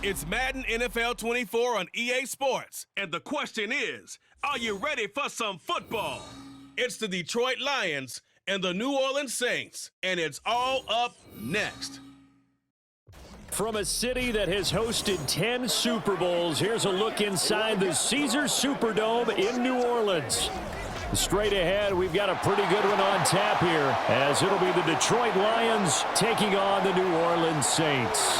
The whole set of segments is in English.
It's Madden NFL 24 on EA Sports. And the question is, are you ready for some football? It's the Detroit Lions and the New Orleans Saints, and it's all up next. From a city that has hosted 10 Super Bowls, here's a look inside the Caesars Superdome in New Orleans. Straight ahead, we've got a pretty good one on tap here, as it'll be the Detroit Lions taking on the New Orleans Saints.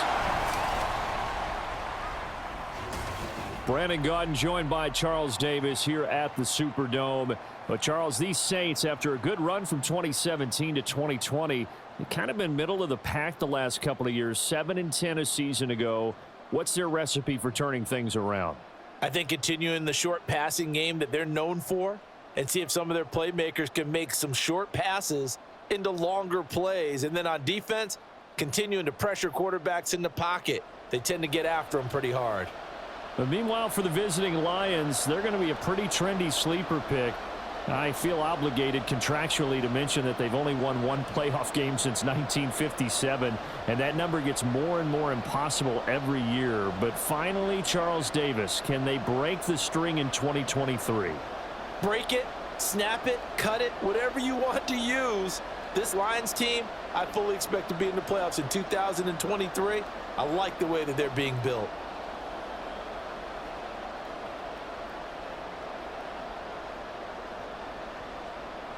Brandon Gaudin joined by Charles Davis here at the Superdome. But Charles, these Saints, after a good run from 2017 to 2020, they've kind of been middle of the pack the last couple of years, 7-10 a season ago. What's their recipe for turning things around? I think continuing the short passing game that they're known for, and see if some of their playmakers can make some short passes into longer plays. And then on defense, continuing to pressure quarterbacks in the pocket. They tend to get after them pretty hard. But meanwhile, for the visiting Lions, they're going to be a pretty trendy sleeper pick. I feel obligated contractually to mention that they've only won one playoff game since 1957, and that number gets more and more impossible every year. But finally, Charles Davis, can they break the string in 2023? Break it, snap it, cut it, whatever you want to use. This Lions team, I fully expect to be in the playoffs in 2023. I like the way that they're being built.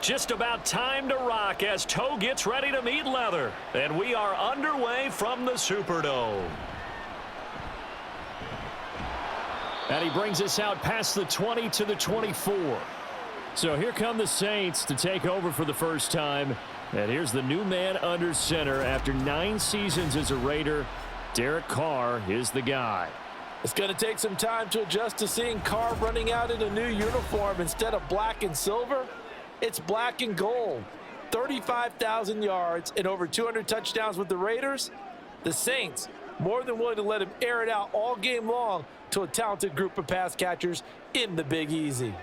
Just about time to rock as toe gets ready to meet leather. And we are underway from the Superdome. And he brings us out past the 20 to the 24. So here come the Saints to take over for the first time. And here's the new man under center after 9 seasons as a Raider. Derek Carr is the guy. It's going to take some time to adjust to seeing Carr running out in a new uniform instead of black and silver. It's black and gold. 35,000 yards and over 200 touchdowns with the Raiders. The Saints more than willing to let him air it out all game long to a talented group of pass catchers in the Big Easy.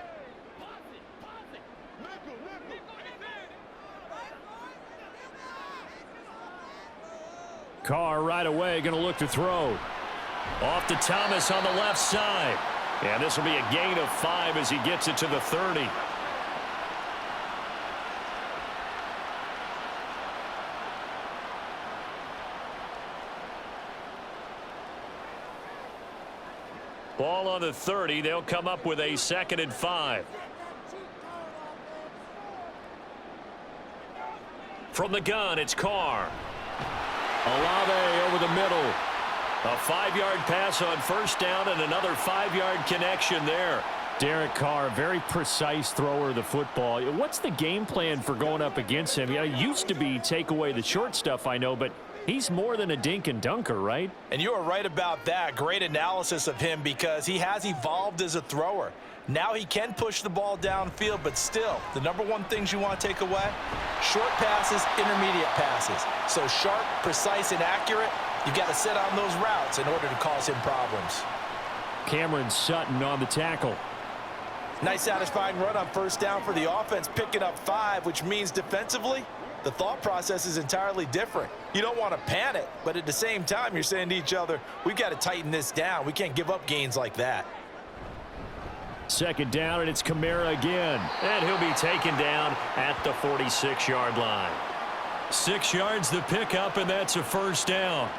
Carr right away going to look to throw. Off to Thomas on the left side. And this will be a gain of 5 as he gets it to the 30. Ball on the 30. They'll come up with a 2nd and 5. From the gun, it's Carr. Olave over the middle. A 5-yard pass on first down and another 5-yard connection there. Derek Carr, very precise thrower of the football. What's the game plan for going up against him? It used to be take away the short stuff, I know, but he's more than a dink and dunker, right? And you are right about that. Great analysis of him because he has evolved as a thrower. Now he can push the ball downfield, but still, the number one things you want to take away, short passes, intermediate passes. So sharp, precise, and accurate, you've got to sit on those routes in order to cause him problems. Cameron Sutton on the tackle. Nice satisfying run on first down for the offense, picking up 5, which means defensively, the thought process is entirely different. You don't want to panic, but at the same time, you're saying to each other, we've got to tighten this down. We can't give up gains like that. 2nd down, and it's Kamara again. And he'll be taken down at the 46-yard line. 6 yards the pickup, and that's a first down.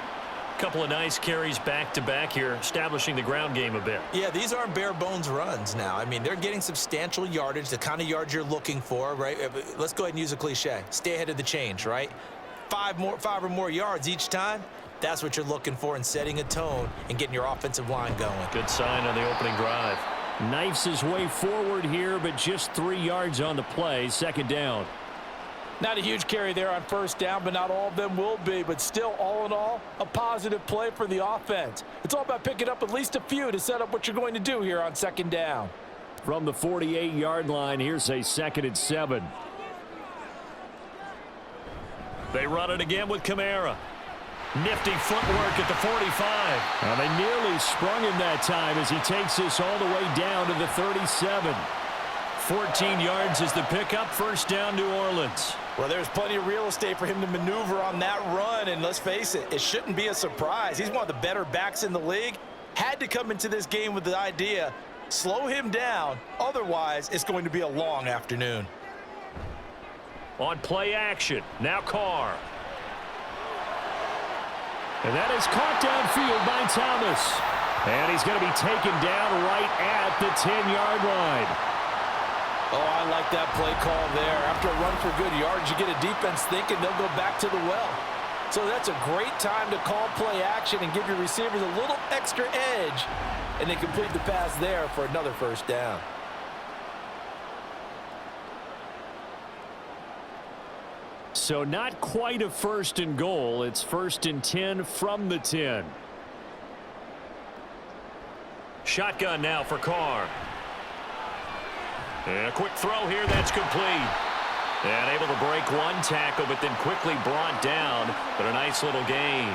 Couple of nice carries back-to-back here, establishing the ground game a bit. Yeah, these aren't bare-bones runs now. I mean, they're getting substantial yardage, the kind of yards you're looking for, right? Let's go ahead and use a cliche. Stay ahead of the change, right? 5 or more yards each time. That's what you're looking for in setting a tone and getting your offensive line going. Good sign on the opening drive. Knifes his way forward here, but just 3 yards on the play. 2nd down. Not a huge carry there on first down, but not all of them will be. But still, all in all, a positive play for the offense. It's all about picking up at least a few to set up what you're going to do here on 2nd down. From the 48-yard line, here's a 2nd and 7. They run it again with Kamara. Nifty footwork at the 45. Well, they nearly sprung him that time as he takes this all the way down to the 37. 14 yards is the pickup. First down, New Orleans. Well, there's plenty of real estate for him to maneuver on that run, and let's face it, it shouldn't be a surprise. He's one of the better backs in the league. Had to come into this game with the idea, slow him down, otherwise it's going to be a long afternoon. On play action, now Carr. And that is caught downfield by Thomas. And he's going to be taken down right at the 10-yard line. Oh, I like that play call there. After a run for good yards, you get a defense thinking they'll go back to the well. So that's a great time to call play action and give your receivers a little extra edge. And they complete the pass there for another first down. So not quite a first and goal. It's first and 10 from the 10. Shotgun now for Carr. And a quick throw here, that's complete. And able to break one tackle, but then quickly brought down. But a nice little gain.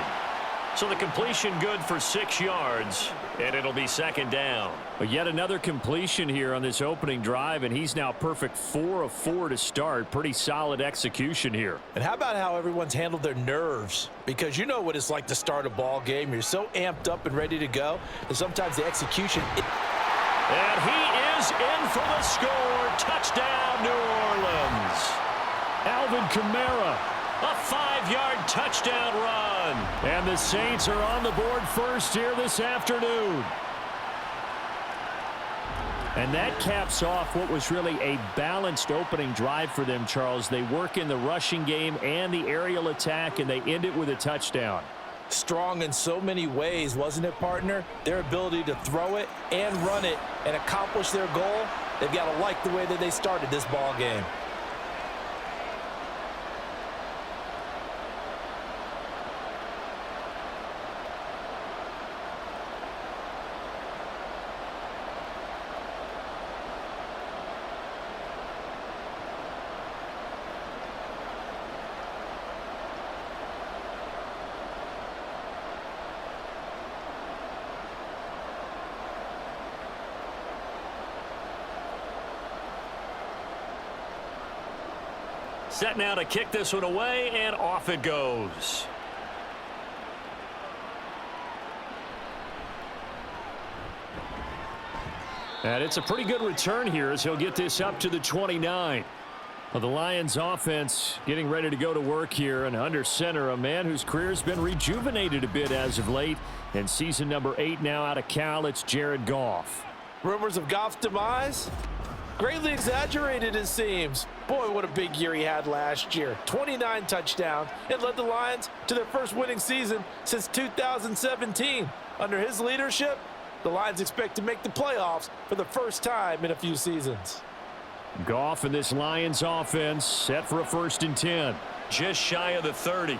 So the completion good for 6 yards, and it'll be second down. But yet another completion here on this opening drive, and he's now perfect 4 of 4 to start. Pretty solid execution here. And how about how everyone's handled their nerves? Because you know what it's like to start a ball game. You're so amped up and ready to go, and sometimes the execution... And he is in for the score. Touchdown, New Orleans. Alvin Kamara, a 5-yard touchdown run. And the Saints are on the board first here this afternoon. And that caps off what was really a balanced opening drive for them, Charles. They work in the rushing game and the aerial attack, and they end it with a touchdown. Strong in so many ways, wasn't it, partner? Their ability to throw it and run it and accomplish their goal, they've got to like the way that they started this ball game. Set now to kick this one away, and off it goes. And it's a pretty good return here as he'll get this up to the 29. Well, the Lions offense getting ready to go to work here, and under center, a man whose career has been rejuvenated a bit as of late. And season number 8 now out of Cal, it's Jared Goff. Rumors of Goff's demise? Greatly exaggerated, it seems. Boy, what a big year he had last year. 29 touchdowns and led the Lions to their first winning season since 2017. Under his leadership, the Lions expect to make the playoffs for the first time in a few seasons. Goff and this Lions offense set for a first and 10. Just shy of the 30.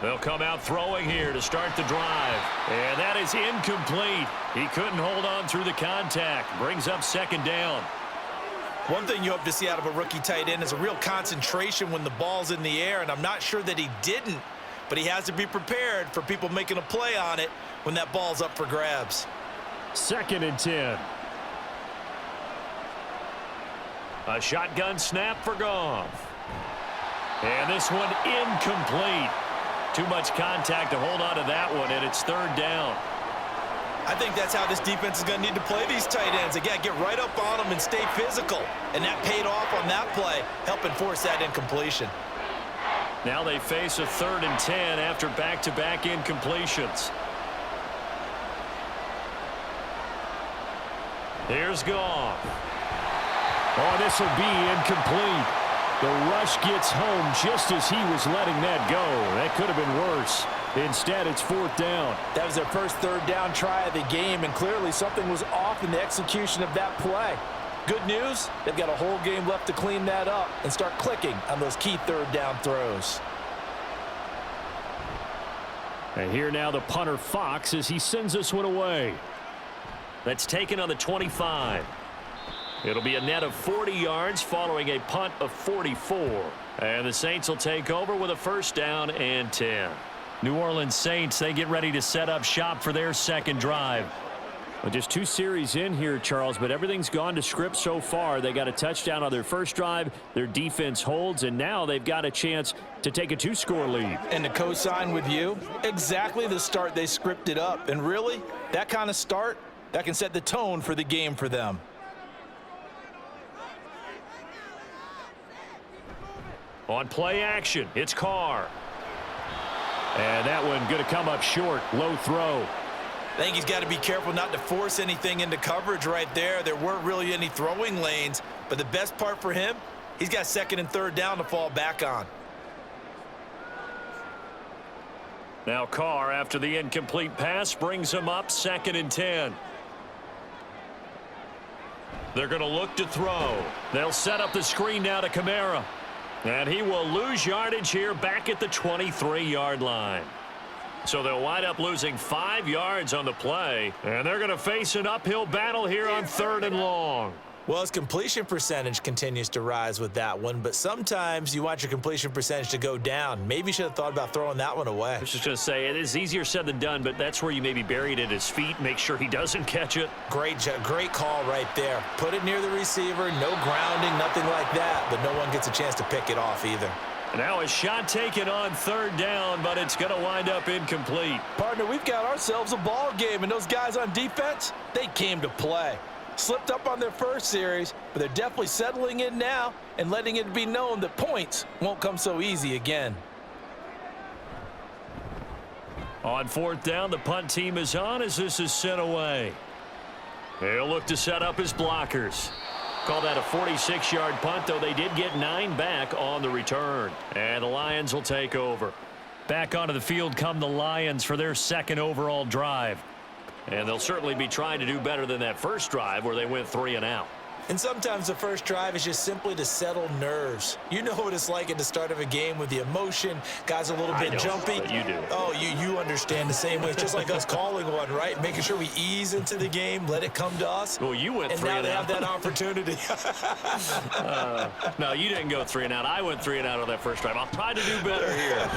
They'll come out throwing here to start the drive. And that is incomplete. He couldn't hold on through the contact. Brings up second down. One thing you hope to see out of a rookie tight end is a real concentration when the ball's in the air, and I'm not sure that he didn't, but he has to be prepared for people making a play on it when that ball's up for grabs. Second and 10. A shotgun snap for Goff. And this one incomplete. Too much contact to hold on to that one, and it's third down. I think that's how this defense is going to need to play these tight ends. They got to get right up on them and stay physical. And that paid off on that play, helping force that incompletion. Now they face a third and 10 after back-to-back incompletions. Here's Goff. Oh, this will be incomplete. The rush gets home just as he was letting that go. That could have been worse. Instead, it's fourth down. That was their first third down try of the game, and clearly something was off in the execution of that play. Good news, they've got a whole game left to clean that up and start clicking on those key third down throws. And here now the punter Fox as he sends this one away. That's taken on the 25. It'll be a net of 40 yards following a punt of 44. And the Saints will take over with a first down and 10. New Orleans Saints, they get ready to set up shop for their second drive. Well, just 2 series in here, Charles, but everything's gone to script so far. They got a touchdown on their first drive. Their defense holds, and now they've got a chance to take a 2-score lead. And to co-sign with you, exactly the start they scripted up. And really, that kind of start, that can set the tone for the game for them. On play action, it's Carr. And that one going to come up short. Low throw. I think he's got to be careful not to force anything into coverage right there. There weren't really any throwing lanes, but the best part for him, he's got 2nd and 3rd down to fall back on. Now Carr, after the incomplete pass, brings him up 2nd and 10. They're going to look to throw. They'll set up the screen now to Kamara. And he will lose yardage here back at the 23-yard line. So they'll wind up losing 5 yards on the play. And they're going to face an uphill battle here on 3rd and long. Well, his completion percentage continues to rise with that one, but sometimes you want your completion percentage to go down. Maybe you should have thought about throwing that one away. I was just going to say, it is easier said than done, but that's where you maybe bury it at his feet, make sure he doesn't catch it. Great call right there. Put it near the receiver, no grounding, nothing like that, but no one gets a chance to pick it off either. Now a shot taken on 3rd down, but it's going to wind up incomplete. Partner, we've got ourselves a ball game, and those guys on defense, they came to play. Slipped up on their first series, but they're definitely settling in now and letting it be known that points won't come so easy again. On 4th down, the punt team is on as this is sent away. They'll look to set up his blockers. Call that a 46-yard punt, though they did get 9 back on the return. And the Lions will take over. Back onto the field come the Lions for their 2nd overall drive. And they'll certainly be trying to do better than that first drive where they went 3 and out. And sometimes the first drive is just simply to settle nerves. You know what it's like at the start of a game with the emotion. Guys are a little bit jumpy. But you do. Oh, you understand the same way. It's just like us calling one, right? Making sure we ease into the game, let it come to us. Well, you went 3 and out. And now they have that opportunity. No, you didn't go 3 and out. I went 3 and out on that first drive. I'll try to do better here.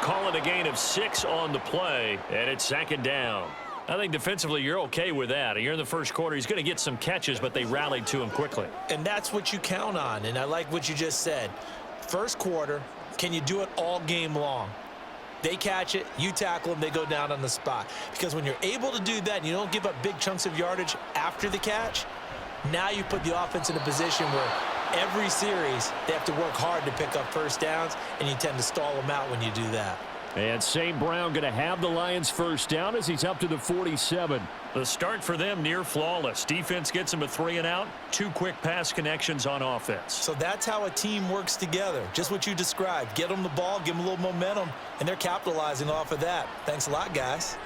Call it a gain of 6 on the play, and it's 2nd down. I think defensively you're okay with that. You're in the first quarter. He's going to get some catches, but they rallied to him quickly. And that's what you count on, and I like what you just said. First quarter, can you do it all game long? They catch it, you tackle them, they go down on the spot. Because when you're able to do that and you don't give up big chunks of yardage after the catch, now you put the offense in a position where every series they have to work hard to pick up first downs, and you tend to stall them out when you do that. And St. Brown going to have the Lions first down as he's up to the 47. The start for them near flawless. Defense gets him a 3 and out. 2 quick pass connections on offense. So that's how a team works together. Just what you described. Get them the ball, give them a little momentum, and they're capitalizing off of that. Thanks a lot, guys.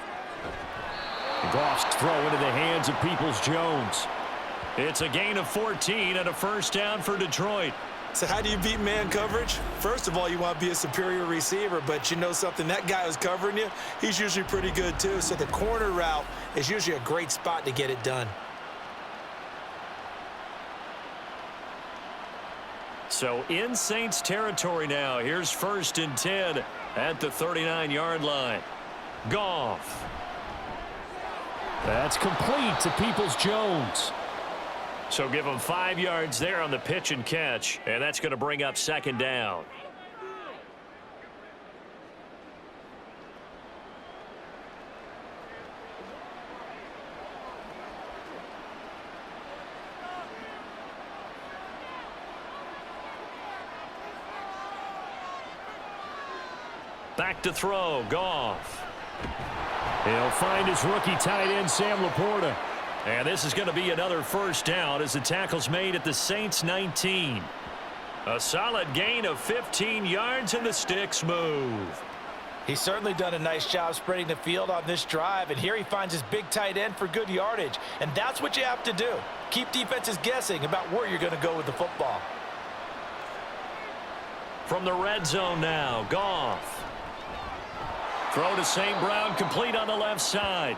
Goff's throw into the hands of Peoples-Jones. It's a gain of 14 and a first down for Detroit. So how do you beat man coverage? First of all, you want to be a superior receiver, but you know something, that guy who's covering you, he's usually pretty good too. So the corner route is usually a great spot to get it done. So in Saints territory now. Here's 1st and 10 at the 39-yard line. Goff. That's complete to Peoples-Jones. So give him 5 yards there on the pitch and catch, and that's going to bring up 2nd down. Back to throw, Goff. He'll find his rookie tight end, Sam Laporta. And this is going to be another first down as the tackle's made at the Saints 19. A solid gain of 15 yards and the sticks move. He's certainly done a nice job spreading the field on this drive, and here he finds his big tight end for good yardage. And that's what you have to do. Keep defenses guessing about where you're going to go with the football. From the red zone now, Goff. Throw to St. Brown, complete on the left side.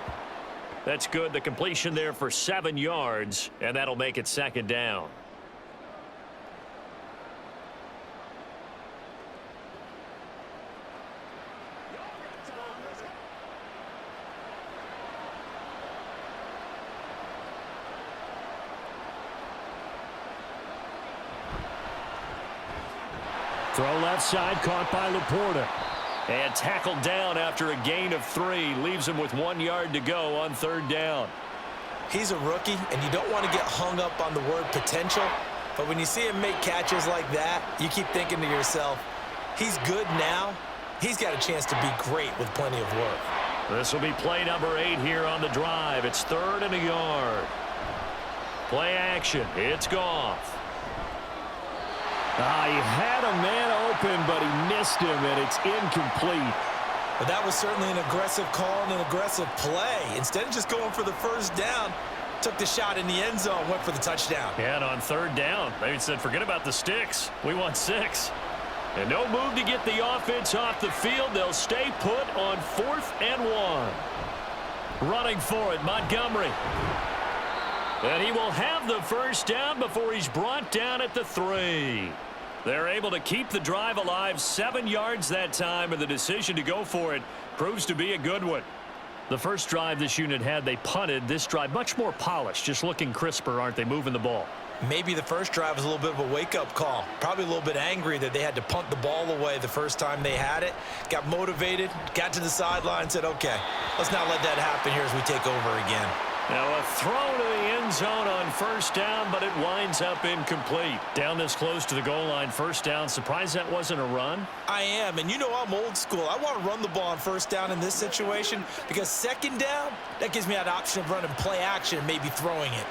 That's good. The completion there for 7 yards, and that'll make it 2nd down. Throw left side, caught by Laporta. And tackled down after a gain of 3. Leaves him with 1 yard to go on 3rd down. He's a rookie, and you don't want to get hung up on the word potential. But when you see him make catches like that, you keep thinking to yourself, he's good now. He's got a chance to be great with plenty of work. This will be play number 8 here on the drive. It's 3rd and a yard. Play action. It's Goff. He had a man open, but he missed him, and it's incomplete. But that was certainly an aggressive call and an aggressive play. Instead of just going for the 1st down, took the shot in the end zone, went for the touchdown. Yeah, and on 3rd down, they said, forget about the sticks. We want 6. And no move to get the offense off the field. They'll stay put on 4th and 1. Running for it, Montgomery. And he will have the 1st down before he's brought down at the 3. They're able to keep the drive alive, 7 yards that time, and the decision to go for it proves to be a good one. The first drive this unit had, they punted. This drive, much more polished, just looking crisper, aren't they, moving the ball? Maybe the first drive was a little bit of a wake-up call. Probably a little bit angry that they had to punt the ball away the first time they had it. Got motivated, got to the sideline, said, okay, let's not let that happen here as we take over again. Now a throw to the end zone on 1st down, but it winds up incomplete. Down this close to the goal line, 1st down. Surprised that wasn't a run? I am, and you know I'm old school. I want to run the ball on 1st down in this situation because 2nd down, that gives me that option of running play action and maybe throwing it.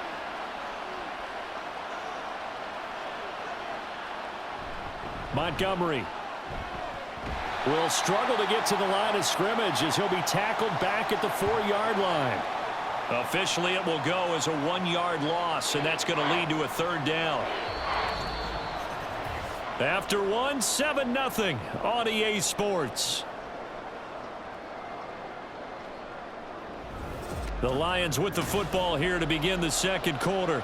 Montgomery will struggle to get to the line of scrimmage as he'll be tackled back at the 4-yard line. Officially, it will go as a 1-yard loss, and that's going to lead to a 3rd down. After 1, 7-0 on EA Sports. The Lions with the football here to begin the 2nd quarter,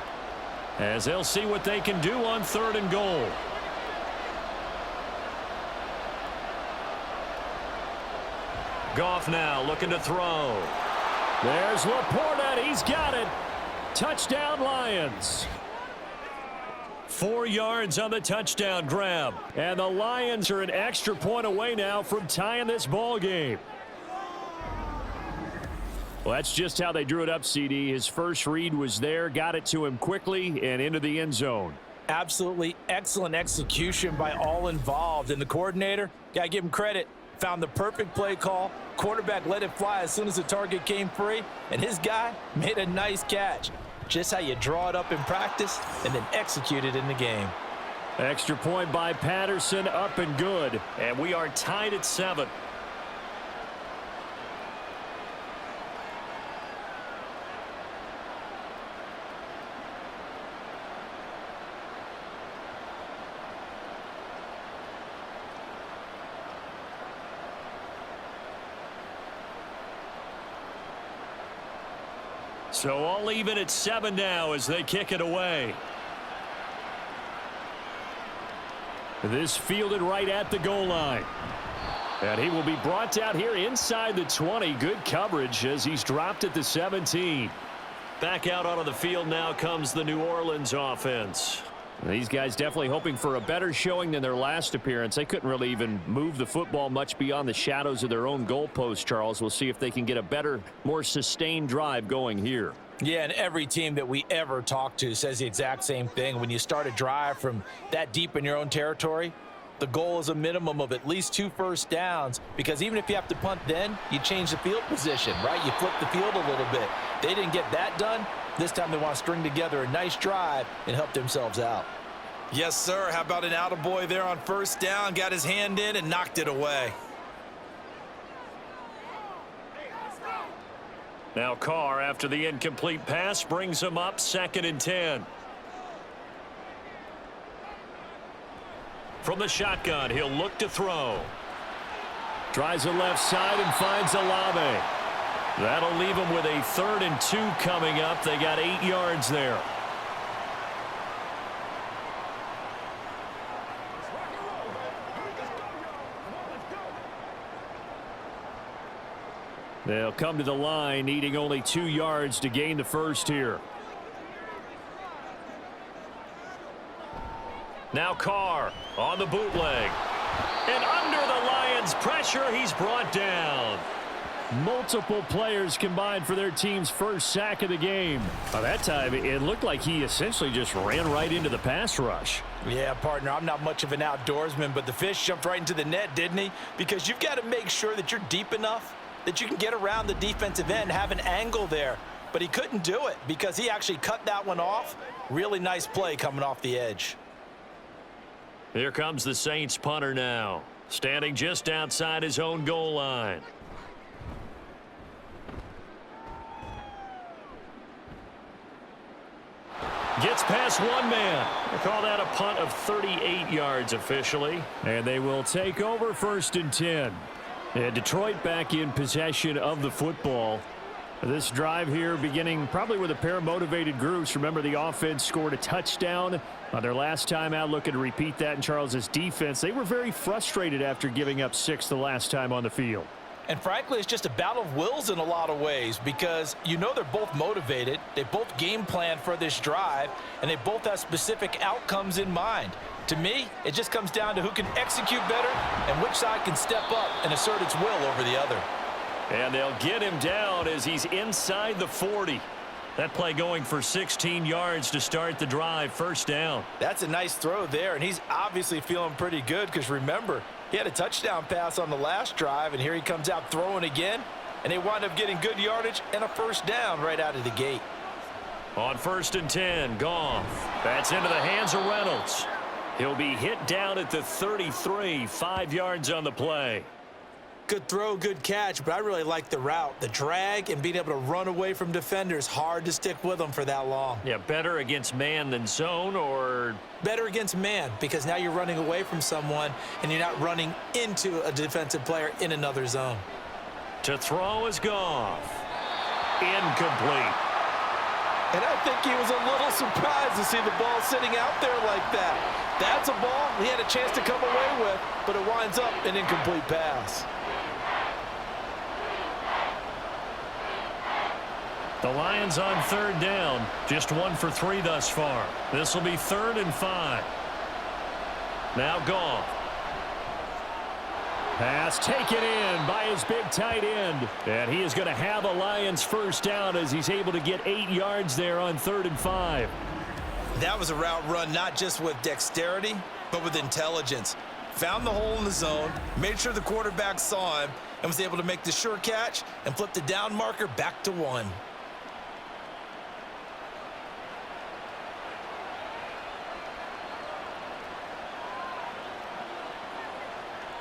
as they'll see what they can do on 3rd and goal. Goff now looking to throw. There's Laporta. He's got it. Touchdown, Lions. 4 yards on the touchdown grab. And the Lions are an extra point away now from tying this ball game. Well, that's just how they drew it up, CD. His first read was there, got it to him quickly and into the end zone. Absolutely excellent execution by all involved. And the coordinator, got to give him credit, found the perfect play call. Quarterback let it fly as soon as the target came free, and his guy made a nice catch. Just how you draw it up in practice and then execute it in the game. Extra point by Patterson, up and good. And we are tied at 7. So all even at 7 now as they kick it away. This fielded right at the goal line. And he will be brought down here inside the 20. Good coverage as he's dropped at the 17. Back out onto the field now comes the New Orleans offense. These guys definitely hoping for a better showing than their last appearance. They couldn't really even move the football much beyond the shadows of their own goalpost, Charles. We'll see if they can get a better, more sustained drive going here. Yeah, and every team that we ever talk to says the exact same thing. When you start a drive from that deep in your own territory, the goal is a minimum of at least 2 first downs, because even if you have to punt then, you change the field position, right? You flip the field a little bit. They didn't get that done. This time they want to string together a nice drive and help themselves out. Yes, sir. How about an attaboy there on 1st down? Got his hand in and knocked it away. Now Carr, after the incomplete pass, brings him up 2nd and 10. From the shotgun, he'll look to throw. Tries the left side and finds Olave. That'll leave him with a 3rd and 2 coming up. They got 8 yards there. They'll come to the line, needing only 2 yards to gain the first here. Now Carr on the bootleg. And under the Lions' pressure, he's brought down. Multiple players combined for their team's first sack of the game. By that time, it looked like he essentially just ran right into the pass rush. Yeah, partner, I'm not much of an outdoorsman, but the fish jumped right into the net, didn't he? Because you've got to make sure that you're deep enough that you can get around the defensive end, have an angle there. But he couldn't do it because he actually cut that one off. Really nice play coming off the edge. Here comes the Saints punter now, standing just outside his own goal line. Gets past one man. They call that a punt of 38 yards officially. And they will take over 1st and 10. And Detroit back in possession of the football. This drive here beginning probably with a pair of motivated groups. Remember, the offense scored a touchdown on their last time out, looking to repeat that in Charles's defense. They were very frustrated after giving up 6 the last time on the field. And frankly, it's just a battle of wills in a lot of ways because you know they're both motivated. They both game plan for this drive, and they both have specific outcomes in mind. To me, it just comes down to who can execute better and which side can step up and assert its will over the other. And they'll get him down as he's inside the 40. That play going for 16 yards to start the drive, 1st down. That's a nice throw there, and he's obviously feeling pretty good because remember, he had a touchdown pass on the last drive, and here he comes out throwing again, and they wind up getting good yardage and a 1st down right out of the gate. On 1st and 10, Goff. That's into the hands of Reynolds. He'll be hit down at the 33, 5 yards on the play. Good throw, good catch, but I really like the route. The drag and being able to run away from defenders, hard to stick with them for that long. Yeah, better against man than zone, or? Better against man, because now you're running away from someone and you're not running into a defensive player in another zone. To throw is Goff. Incomplete. And I think he was a little surprised to see the ball sitting out there like that. That's a ball he had a chance to come away with, but it winds up an incomplete pass. The Lions on 3rd down, just 1 for 3 thus far. This will be 3rd and 5. Now Goff. Pass taken in by his big tight end. And he is going to have a Lions 1st down as he's able to get 8 yards there on 3rd and 5. That was a route run not just with dexterity, but with intelligence. Found the hole in the zone, made sure the quarterback saw him, and was able to make the sure catch and flip the down marker back to 1.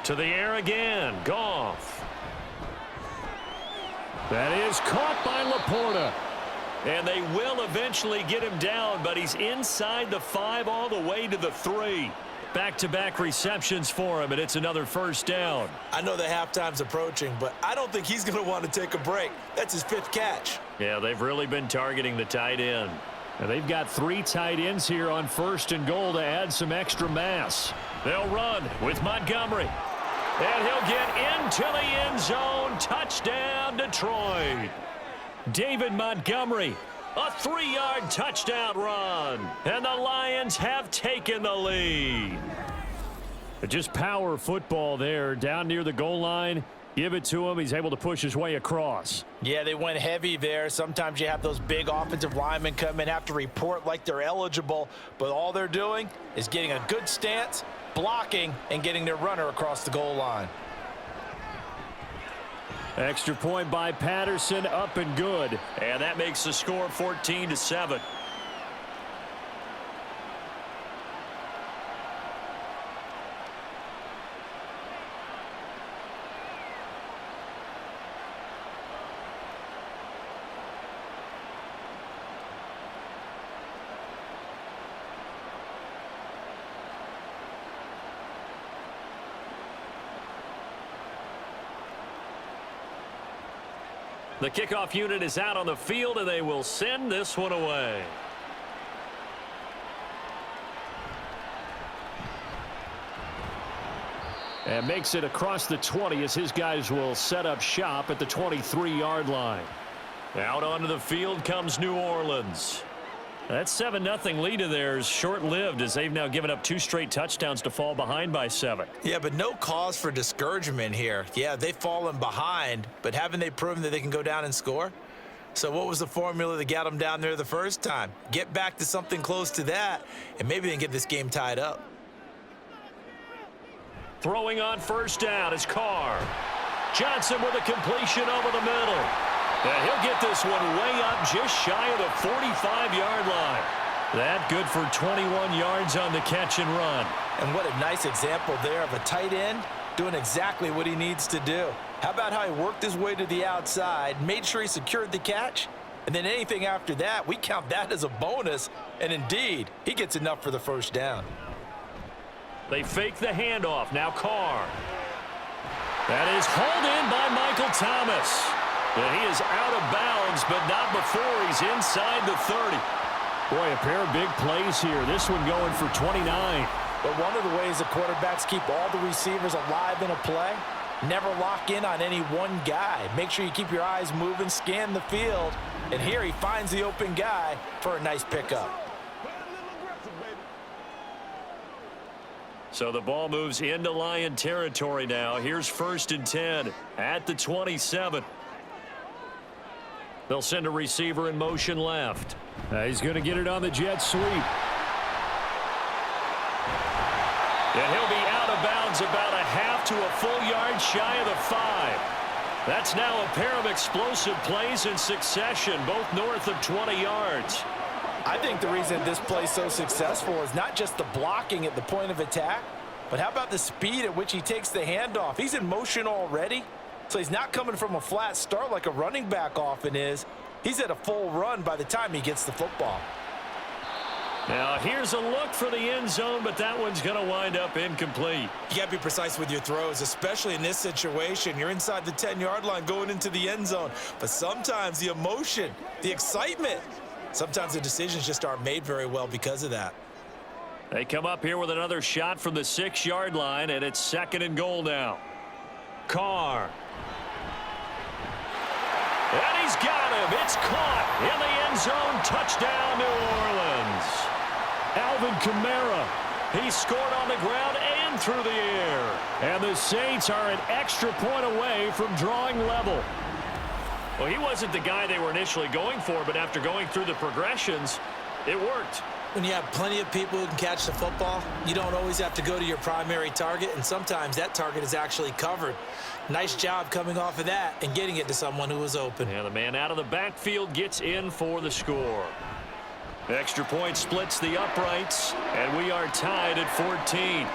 To the air again, Goff. That is caught by Laporta. And they will eventually get him down, but he's inside the 5 all the way to the 3. Back-to-back receptions for him, and it's another 1st down. I know the halftime's approaching, but I don't think he's going to want to take a break. That's his 5th catch. Yeah, they've really been targeting the tight end. And they've got 3 tight ends here on 1st and goal to add some extra mass. They'll run with Montgomery. And he'll get into the end zone. Touchdown, Detroit. David Montgomery, a 3-yard touchdown run. And the Lions have taken the lead. Just power football there down near the goal line. Give it to him. He's able to push his way across. Yeah, they went heavy there. Sometimes you have those big offensive linemen come in, have to report like they're eligible, but all they're doing is getting a good stance, blocking, and getting their runner across the goal line. Extra point by Patterson, up and good. And that makes the score 14-7. The kickoff unit is out on the field, and they will send this one away. And makes it across the 20 as his guys will set up shop at the 23-yard line. Out onto the field comes New Orleans. That 7-0 lead of theirs short-lived as they've now given up 2 straight touchdowns to fall behind by 7. Yeah, but no cause for discouragement here. Yeah, they've fallen behind, but haven't they proven that they can go down and score? So what was the formula that got them down there the first time? Get back to something close to that, and maybe they can get this game tied up. Throwing on first down is Carr. Johnson with a completion over the middle. And he'll get this one way up just shy of the 45-yard line. That good for 21 yards on the catch and run. And what a nice example there of a tight end doing exactly what he needs to do. How about how he worked his way to the outside, made sure he secured the catch, and then anything after that, we count that as a bonus. And indeed, he gets enough for the first down. They fake the handoff. Now Carr. That is hauled in by Michael Thomas. And he is out of bounds, but not before he's inside the 30. Boy, a pair of big plays here. This one going for 29. But one of the ways the quarterbacks keep all the receivers alive in a play, never lock in on any one guy. Make sure you keep your eyes moving, scan the field, and here he finds the open guy for a nice pickup. So the ball moves into Lion territory now. Here's 1st and 10 at the 27. They'll send a receiver in motion left. He's going to get it on the jet sweep. And he'll be out of bounds about a half to a full yard shy of the 5. That's now a pair of explosive plays in succession, both north of 20 yards. I think the reason this play's so successful is not just the blocking at the point of attack, but how about the speed at which he takes the handoff? He's in motion already, so he's not coming from a flat start like a running back often is. He's at a full run by the time he gets the football. Now here's a look for the end zone, but that one's going to wind up incomplete. You got to be precise with your throws, especially in this situation. You're inside the 10-yard line going into the end zone, but sometimes the emotion, the excitement, sometimes the decisions just aren't made very well because of that. They come up here with another shot from the 6-yard line, and it's 2nd and goal now. Carr. And he's got him. It's caught in the end zone. Touchdown, New Orleans. Alvin Kamara. He scored on the ground and through the air. And the Saints are an extra point away from drawing level. Well, he wasn't the guy they were initially going for, but after going through the progressions, it worked. When you have plenty of people who can catch the football, you don't always have to go to your primary target, and sometimes that target is actually covered. Nice job coming off of that and getting it to someone who was open. And the man out of the backfield gets in for the score. Extra point splits the uprights, and we are tied at 14.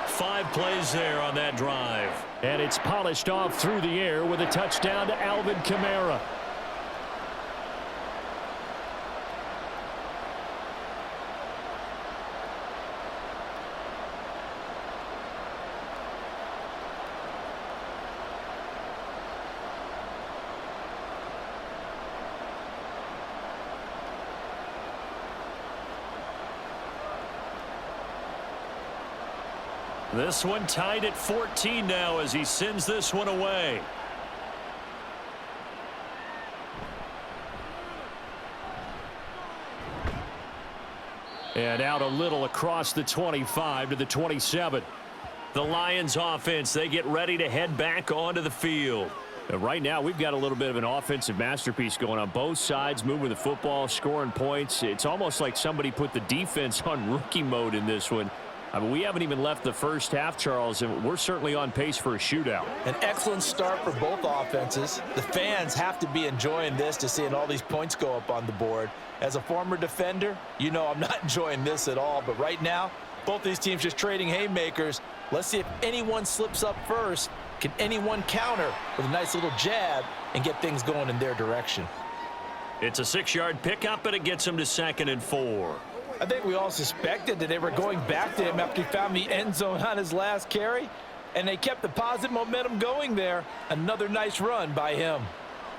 5 plays there on that drive. And it's polished off through the air with a touchdown to Alvin Kamara. This one tied at 14 now as he sends this one away. And out a little across the 25 to the 27. The Lions offense, they get ready to head back onto the field. Right now, we've got a little bit of an offensive masterpiece going on. Both sides moving the football, scoring points. It's almost like somebody put the defense on rookie mode in this one. I mean, we haven't even left the first half, Charles, and we're certainly on pace for a shootout. An excellent start for both offenses. The fans have to be enjoying this to seeing all these points go up on the board. As a former defender, you know I'm not enjoying this at all, but right now, both these teams just trading haymakers. Let's see if anyone slips up first. Can anyone counter with a nice little jab and get things going in their direction? It's a 6-yard pickup, and it gets him to 2nd and 4. I think we all suspected that they were going back to him after he found the end zone on his last carry, and they kept the positive momentum going there. Another nice run by him.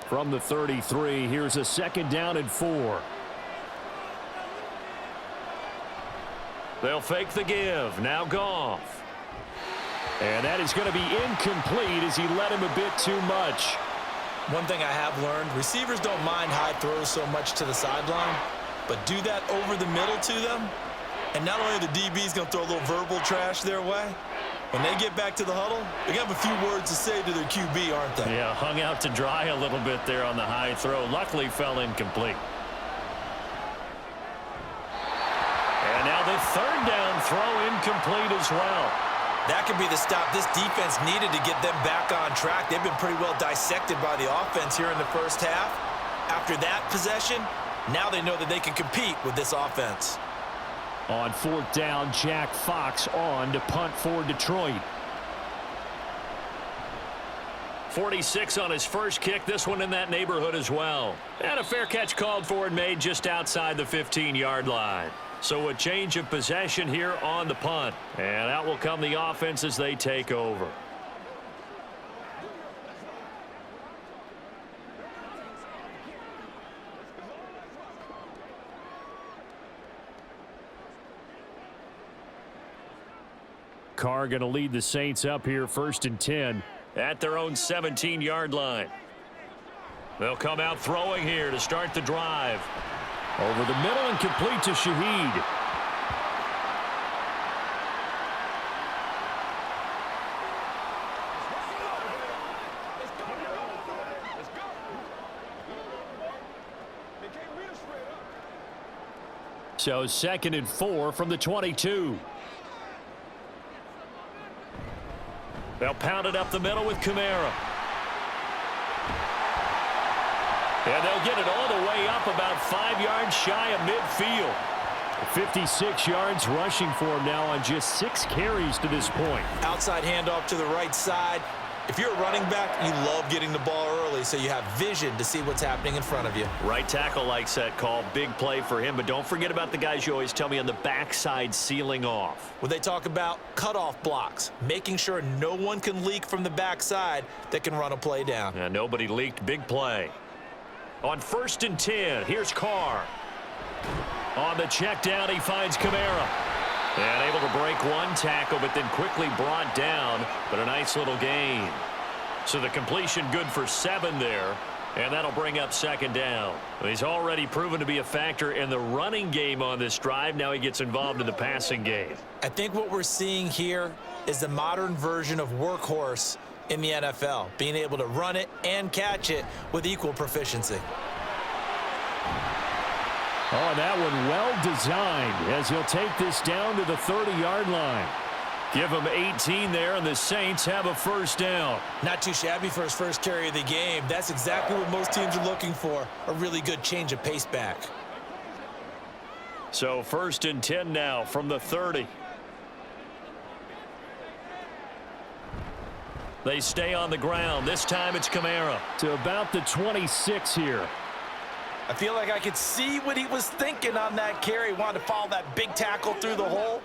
From the 33, here's a 2nd down and 4. They'll fake the give. Now Goff. And that is going to be incomplete as he led him a bit too much. One thing I have learned, receivers don't mind high throws so much to the sideline, but do that over the middle to them, and not only are the DBs going to throw a little verbal trash their way, when they get back to the huddle, they're going to have a few words to say to their QB, aren't they? Yeah, hung out to dry a little bit there on the high throw. Luckily fell incomplete. And now the third down throw incomplete as well. That could be the stop this defense needed to get them back on track. They've been pretty well dissected by the offense here in the first half. After that possession, now they know that they can compete with this offense. On fourth down, Jack Fox on to punt for Detroit. 46 on his first kick. This one in that neighborhood as well. And a fair catch called for and made just outside the 15-yard line. So a change of possession here on the punt. And out will come the offense as they take over. Carr going to lead the Saints up here, 1st and 10. At their own 17-yard line. They'll come out throwing here to start the drive. Over the middle and complete to Shaheed. So 2nd and 4 from the 22. They'll pound it up the middle with Kamara. And they'll get it all the way up about 5 yards shy of midfield. 56 yards rushing for him now on just 6 carries to this point. Outside handoff to the right side. If you're a running back, you love getting the ball early so you have vision to see what's happening in front of you. Right tackle likes that call. Big play for him. But don't forget about the guys you always tell me on the backside sealing off. When they talk about cutoff blocks, making sure no one can leak from the backside that can run a play down. And nobody leaked. Big play. On 1st and 10, here's Carr. On the check down, he finds Kamara. And able to break one tackle, but then quickly brought down. But a nice little gain. So the completion good for 7 there. And that'll bring up 2nd down. He's already proven to be a factor in the running game on this drive. Now he gets involved in the passing game. I think what we're seeing here is the modern version of workhorse in the NFL, being able to run it and catch it with equal proficiency. Oh, that one well designed as he'll take this down to the 30-yard line. Give him 18 there, and the Saints have a 1st down. Not too shabby for his first carry of the game. That's exactly what most teams are looking for, a really good change of pace back. So 1st and 10 now from the 30. They stay on the ground. This time it's Kamara. To about the 26 here. I feel like I could see what he was thinking on that carry. Wanted to follow that big tackle through the hole.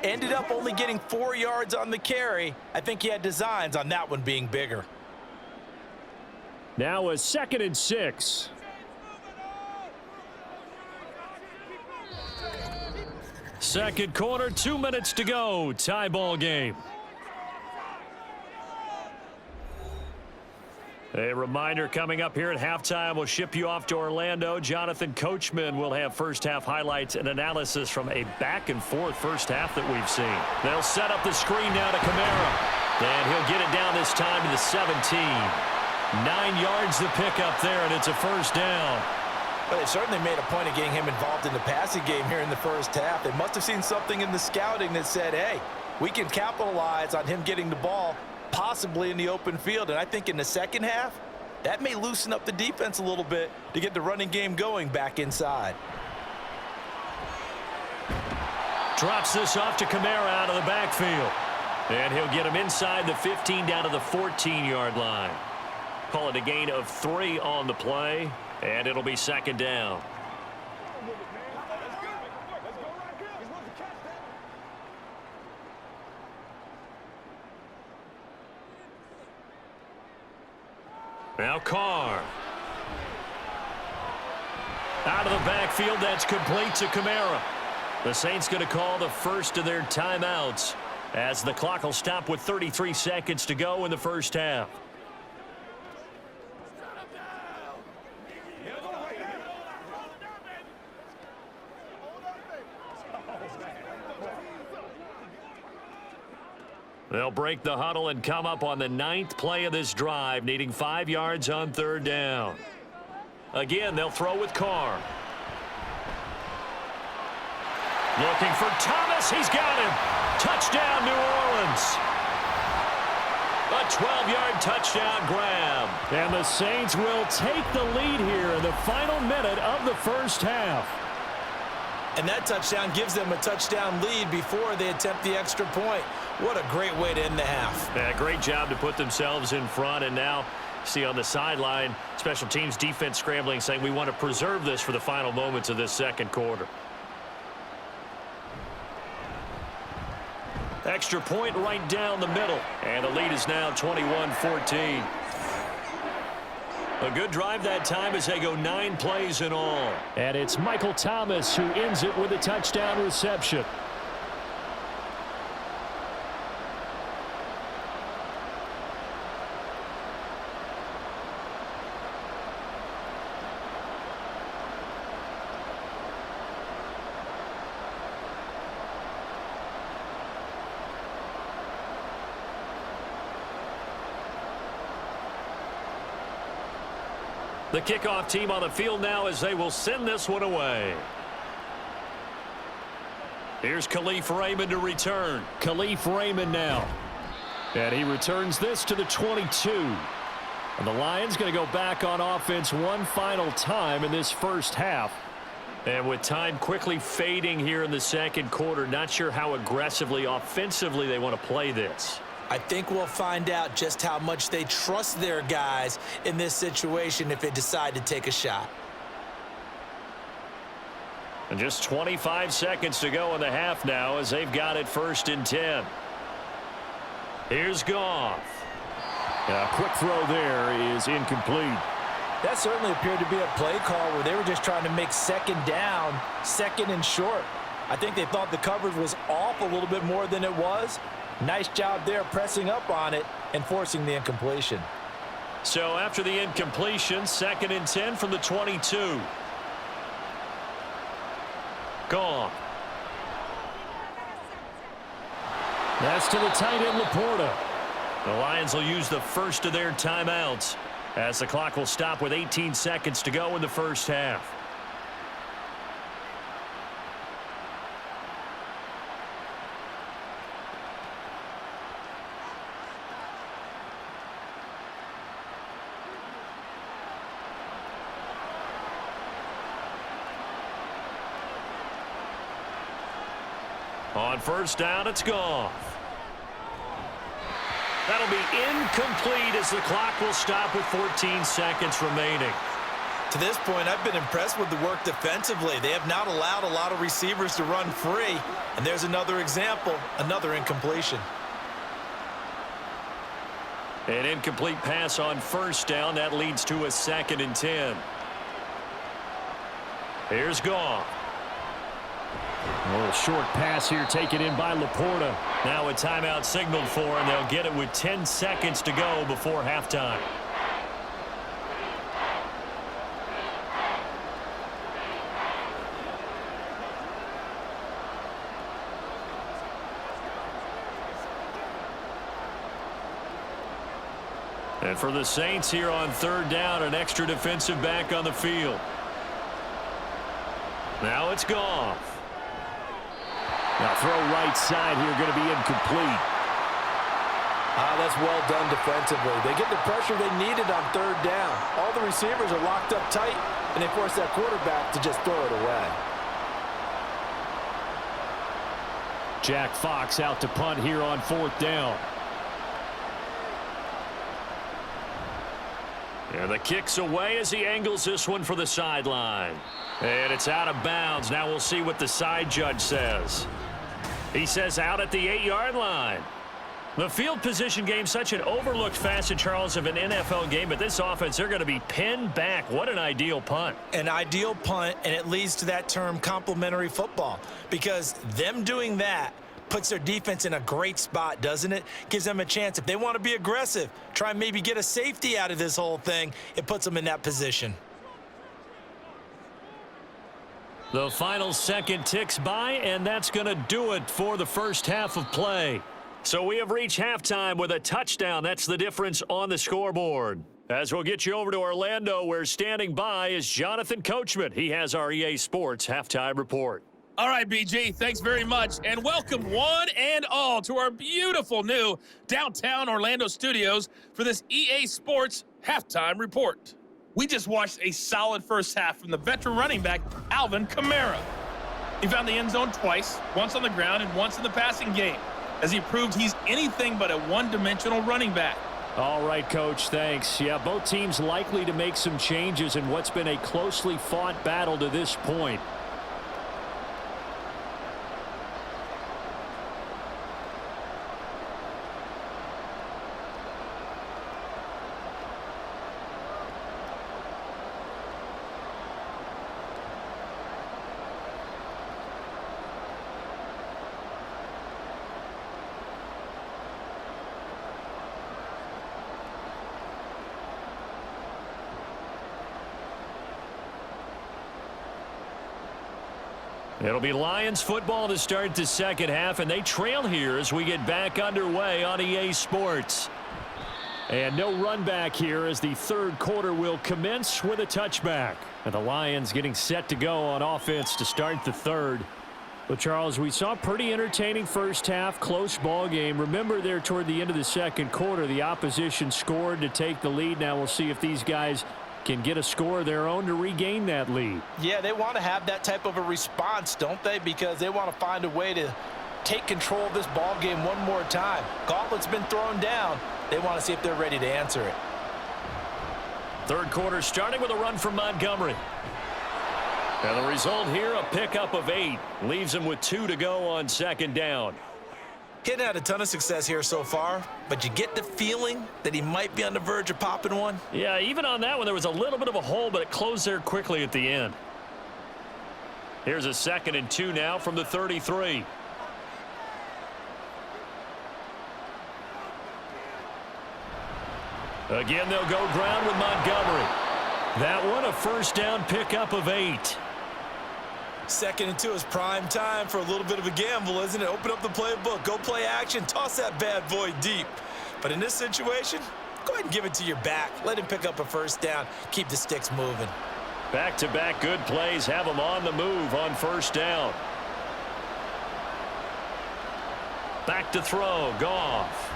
Ended up only getting 4 yards on the carry. I think he had designs on that one being bigger. Now a 2nd and 6. Second quarter, 2 minutes to go. Tie ball game. A reminder coming up here at halftime. We'll ship you off to Orlando. Jonathan Coachman will have first half highlights and analysis from a back-and-forth first half that we've seen. They'll set up the screen now to Kamara. And he'll get it down this time to the 17. 9 yards the pickup there, and it's a 1st down. But they certainly made a point of getting him involved in the passing game here in the first half. They must have seen something in the scouting that said, hey, we can capitalize on him getting the ball possibly in the open field. And I think in the second half, that may loosen up the defense a little bit to get the running game going back inside. Drops this off to Kamara out of the backfield. And he'll get him inside the 15 down to the 14-yard line. Call it a gain of 3 on the play, and it'll be 2nd down. Now Carr. Out of the backfield, that's complete to Kamara. The Saints going to call the first of their timeouts as the clock will stop with 33 seconds to go in the first half. They'll break the huddle and come up on the 9th play of this drive, needing 5 yards on 3rd down. Again, they'll throw with Carr. Looking for Thomas. He's got him. Touchdown, New Orleans. A 12-yard touchdown grab. And the Saints will take the lead here in the final minute of the first half. And that touchdown gives them a touchdown lead before they attempt the extra point. What a great way to end the half. Yeah, great job to put themselves in front. And now, see on the sideline, special teams defense scrambling, saying we want to preserve this for the final moments of this second quarter. Extra point right down the middle. And the lead is now 21-14. A good drive that time as they go 9 plays in all. And it's Michael Thomas who ends it with a touchdown reception. The kickoff team on the field now as they will send this one away. Here's Khalif Raymond to return. Khalif Raymond now. And he returns this to the 22. And the Lions going to go back on offense one final time in this first half. And with time quickly fading here in the second quarter, not sure how aggressively, offensively they want to play this. I think we'll find out just how much they trust their guys in this situation if they decide to take a shot. And just 25 seconds to go in the half now as they've got it 1st and 10. Here's Goff. A quick throw there is incomplete. That certainly appeared to be a play call where they were just trying to make second down, 2nd and short. I think they thought the coverage was off a little bit more than it was. Nice job there pressing up on it and forcing the incompletion. So after the incompletion, 2nd and 10 from the 22. Gone. That's to the tight end, Laporta. The Lions will use the first of their timeouts as the clock will stop with 18 seconds to go in the first half. On 1st down, it's Goff. That'll be incomplete as the clock will stop with 14 seconds remaining. To this point, I've been impressed with the work defensively. They have not allowed a lot of receivers to run free. And there's another example, another incompletion. An incomplete pass on 1st down. That leads to a 2nd and 10. Here's Goff. A little short pass here taken in by Laporta. Now a timeout signaled for, and they'll get it with 10 seconds to go before halftime. And for the Saints here on 3rd down, an extra defensive back on the field. Now it's Goff. Now throw right side here, going to be incomplete. That's well done defensively. They get the pressure they needed on 3rd down. All the receivers are locked up tight, and they force that quarterback to just throw it away. Jack Fox out to punt here on 4th down. And the kick's away as he angles this one for the sideline. And it's out of bounds. Now we'll see what the side judge says. He says out at the 8-yard line. The field position game, such an overlooked facet, Charles, of an NFL game, but this offense, they're going to be pinned back. What an ideal punt. An ideal punt, and it leads to that term complementary football, because them doing that puts their defense in a great spot, doesn't it? Gives them a chance. If they want to be aggressive, try and maybe get a safety out of this whole thing, it puts them in that position. The final second ticks by, and that's going to do it for the first half of play. So we have reached halftime with a touchdown. That's the difference on the scoreboard. As we'll get you over to Orlando, where standing by is Jonathan Coachman. He has our EA Sports halftime report. All right, BG, thanks very much, and welcome one and all to our beautiful new downtown Orlando studios for this EA Sports halftime report. We just watched a solid first half from the veteran running back, Alvin Kamara. He found the end zone twice, once on the ground and once in the passing game, as he proved he's anything but a one-dimensional running back. All right, Coach, thanks. Yeah, both teams likely to make some changes in what's been a closely fought battle to this point. It'll be Lions football to start the second half, and they trail here as we get back underway on EA Sports. And no run back here as the third quarter will commence with a touchback. And the Lions getting set to go on offense to start the third. But, Charles, we saw a pretty entertaining first half, close ball game. Remember there toward the end of the second quarter, the opposition scored to take the lead. Now we'll see if these guys can get a score of their own to regain that lead. Yeah, they want to have that type of a response, don't they? Because they want to find a way to take control of this ball game one more time. Gauntlet's been thrown down. They want to see if they're ready to answer it. Third quarter starting with a run from Montgomery. And the result here, a pickup of 8. Leaves him with 2 to go on second down. Kid had a ton of success here so far, but you get the feeling that he might be on the verge of popping one. Yeah, even on that one, there was a little bit of a hole, but it closed there quickly at the end. Here's a 2nd and 2 now from the 33. Again, they'll go ground with Montgomery. That one, a first down pickup of 8. 2nd and 2 is prime time for a little bit of a gamble, isn't it? Open up the playbook, go play action, toss that bad boy deep. But in this situation, go ahead and give it to your back. Let him pick up a first down. Keep the sticks moving. Back-to-back good plays have him on the move on first down. Back to throw, Goff.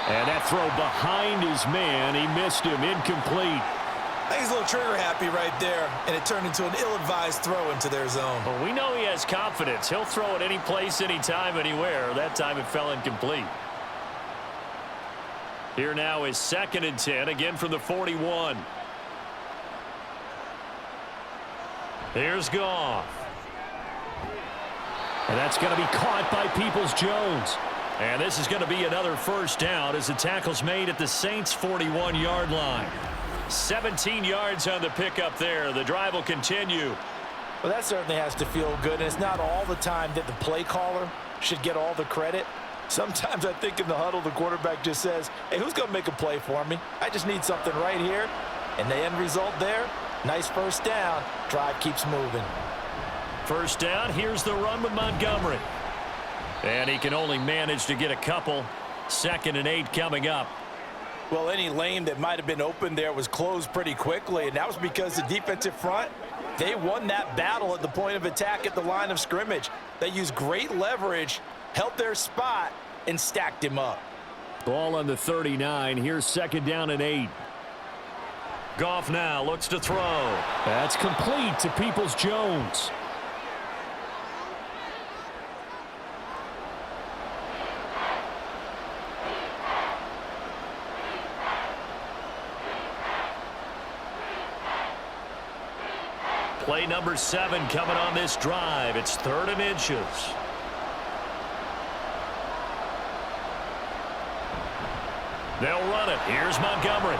And that throw behind his man, he missed him, incomplete. I think he's a little trigger happy right there, and it turned into an ill-advised throw into their zone. Well, we know he has confidence. He'll throw it any place, anytime, anywhere. That time it fell incomplete. Here now is 2nd and 10, again from the 41. Here's Goff. And that's going to be caught by Peoples-Jones. And this is going to be another first down as the tackle's made at the Saints' 41-yard line. 17 yards on the pickup there. The drive will continue. Well, that certainly has to feel good, and it's not all the time that the play caller should get all the credit. Sometimes I think in the huddle, the quarterback just says, hey, who's going to make a play for me? I just need something right here. And the end result there, nice first down. Drive keeps moving. First down, here's the run with Montgomery. And he can only manage to get a couple. 2nd and 8 coming up. Well, any lane that might have been open there was closed pretty quickly, and that was because the defensive front, they won that battle at the point of attack at the line of scrimmage. They used great leverage, held their spot, and stacked him up. Ball on the 39. Here's 2nd down and 8. Goff now looks to throw. That's complete to Peoples-Jones. Play number 7 coming on this drive. It's 3rd and inches. They'll run it. Here's Montgomery.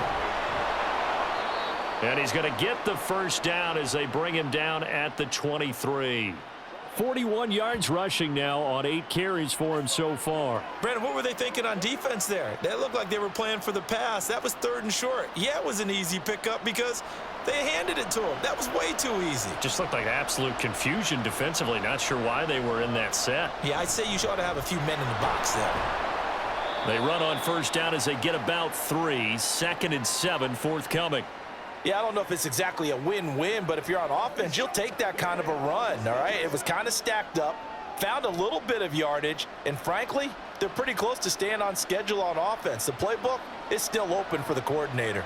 And he's going to get the first down as they bring him down at the 23. 41 yards rushing now on 8 carries for him so far. Brandon, what were they thinking on defense there? They looked like they were playing for the pass. That was 3rd and short. Yeah, it was an easy pickup because they handed it to him. That was way too easy. Just looked like absolute confusion defensively. Not sure why they were in that set. Yeah, I'd say you ought to have a few men in the box there. They run on 1st down as they get about 3. 2nd and 7 forthcoming. Yeah, I don't know if it's exactly a win-win, but if you're on offense, you'll take that kind of a run, all right? It was kind of stacked up, found a little bit of yardage, and frankly, they're pretty close to staying on schedule on offense. The playbook is still open for the coordinator.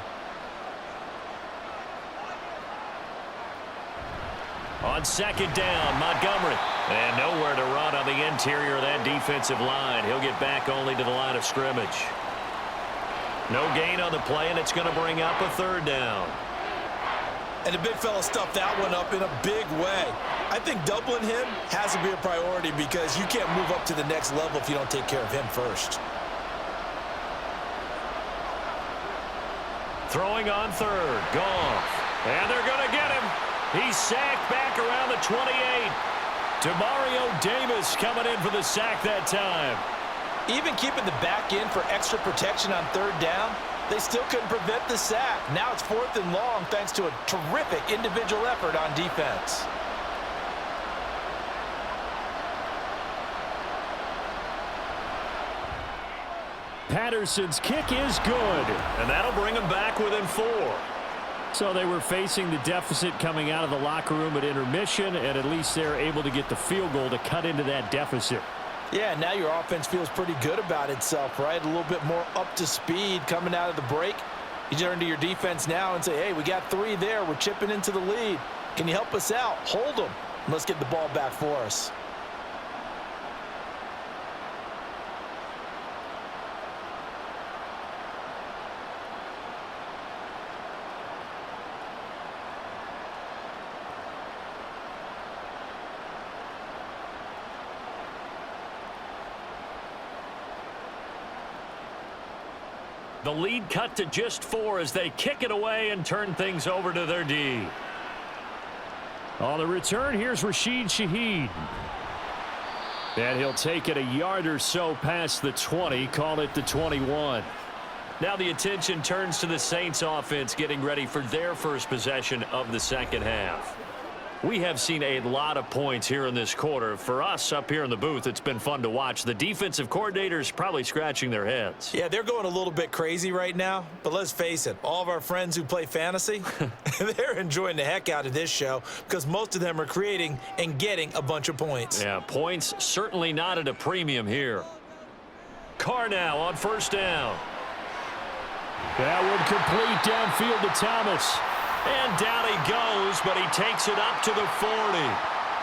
On 2nd down, Montgomery. And nowhere to run on the interior of that defensive line. He'll get back only to the line of scrimmage. No gain on the play, and it's going to bring up a 3rd down. And the big fella stuffed that one up in a big way. I think doubling him has to be a priority because you can't move up to the next level if you don't take care of him first. Throwing on 3rd, Goff. And they're going to get him. He's sacked back around the 28. Demario Davis coming in for the sack that time. Even keeping the back in for extra protection on 3rd down, they still couldn't prevent the sack. Now it's 4th and long thanks to a terrific individual effort on defense. Patterson's kick is good. And that'll bring them back within 4. So they were facing the deficit coming out of the locker room at intermission, and at least they're able to get the field goal to cut into that deficit. Yeah, now your offense feels pretty good about itself, right? A little bit more up to speed coming out of the break. You turn to your defense now and say, hey, we got 3 there. We're chipping into the lead. Can you help us out? Hold them. Let's get the ball back for us. The lead cut to just 4 as they kick it away and turn things over to their D. On the return, here's Rashid Shaheed. And he'll take it a yard or so past the 20, call it the 21. Now the attention turns to the Saints offense getting ready for their first possession of the 2nd half. We have seen a lot of points here in this quarter. For us up here in the booth, it's been fun to watch. The defensive coordinators probably scratching their heads. Yeah, they're going a little bit crazy right now, but let's face it, all of our friends who play fantasy, they're enjoying the heck out of this show because most of them are creating and getting a bunch of points. Yeah, points certainly not at a premium here. Carr now on 1st down. That one complete downfield to Thomas. And down he goes, but he takes it up to the 40.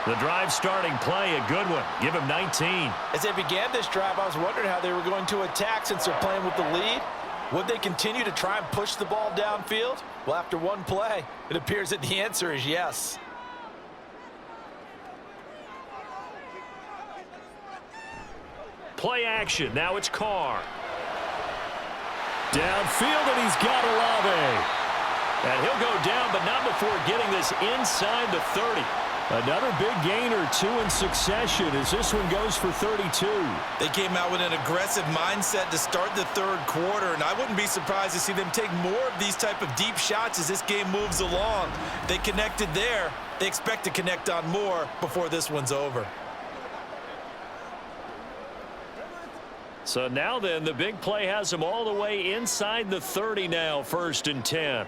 The drive starting play, a good one. Give him 19. As they began this drive, I was wondering how they were going to attack since they're playing with the lead. Would they continue to try and push the ball downfield? Well, after one play, it appears that the answer is yes. Play action. Now it's Carr. Downfield, and he's got Olave. And he'll go down, but not before getting this inside the 30. Another big gain or 2 in succession as this one goes for 32. They came out with an aggressive mindset to start the 3rd quarter, and I wouldn't be surprised to see them take more of these type of deep shots as this game moves along. They connected there. They expect to connect on more before this one's over. So now then, the big play has them all the way inside the 30 now, 1st and 10.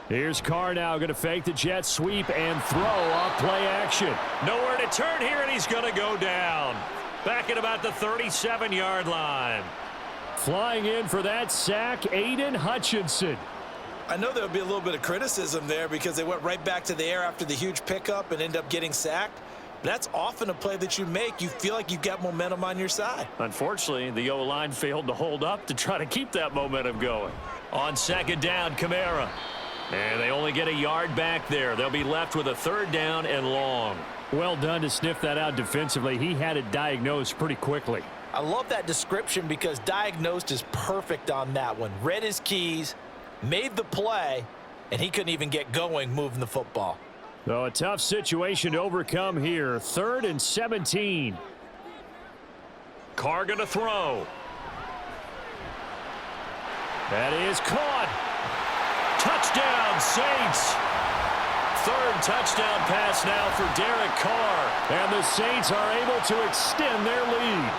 Here's Carr now going to fake the jet sweep and throw off play action. Nowhere to turn here, and he's going to go down. Back at about the 37-yard line. Flying in for that sack, Aiden Hutchinson. I know there'll be a little bit of criticism there because they went right back to the air after the huge pickup and end up getting sacked. That's often a play that you make. You feel like you've got momentum on your side. Unfortunately, the O-line failed to hold up to try to keep that momentum going. On 2nd down, Kamara. And they only get a yard back there. They'll be left with a 3rd down and long. Well done to sniff that out defensively. He had it diagnosed pretty quickly. I love that description because diagnosed is perfect on that one. Read his keys, made the play, and he couldn't even get going moving the football. So a tough situation to overcome here. 3rd and 17. Carr going to throw. That is caught. Touchdown, Saints. 3rd touchdown pass now for Derek Carr. And the Saints are able to extend their lead.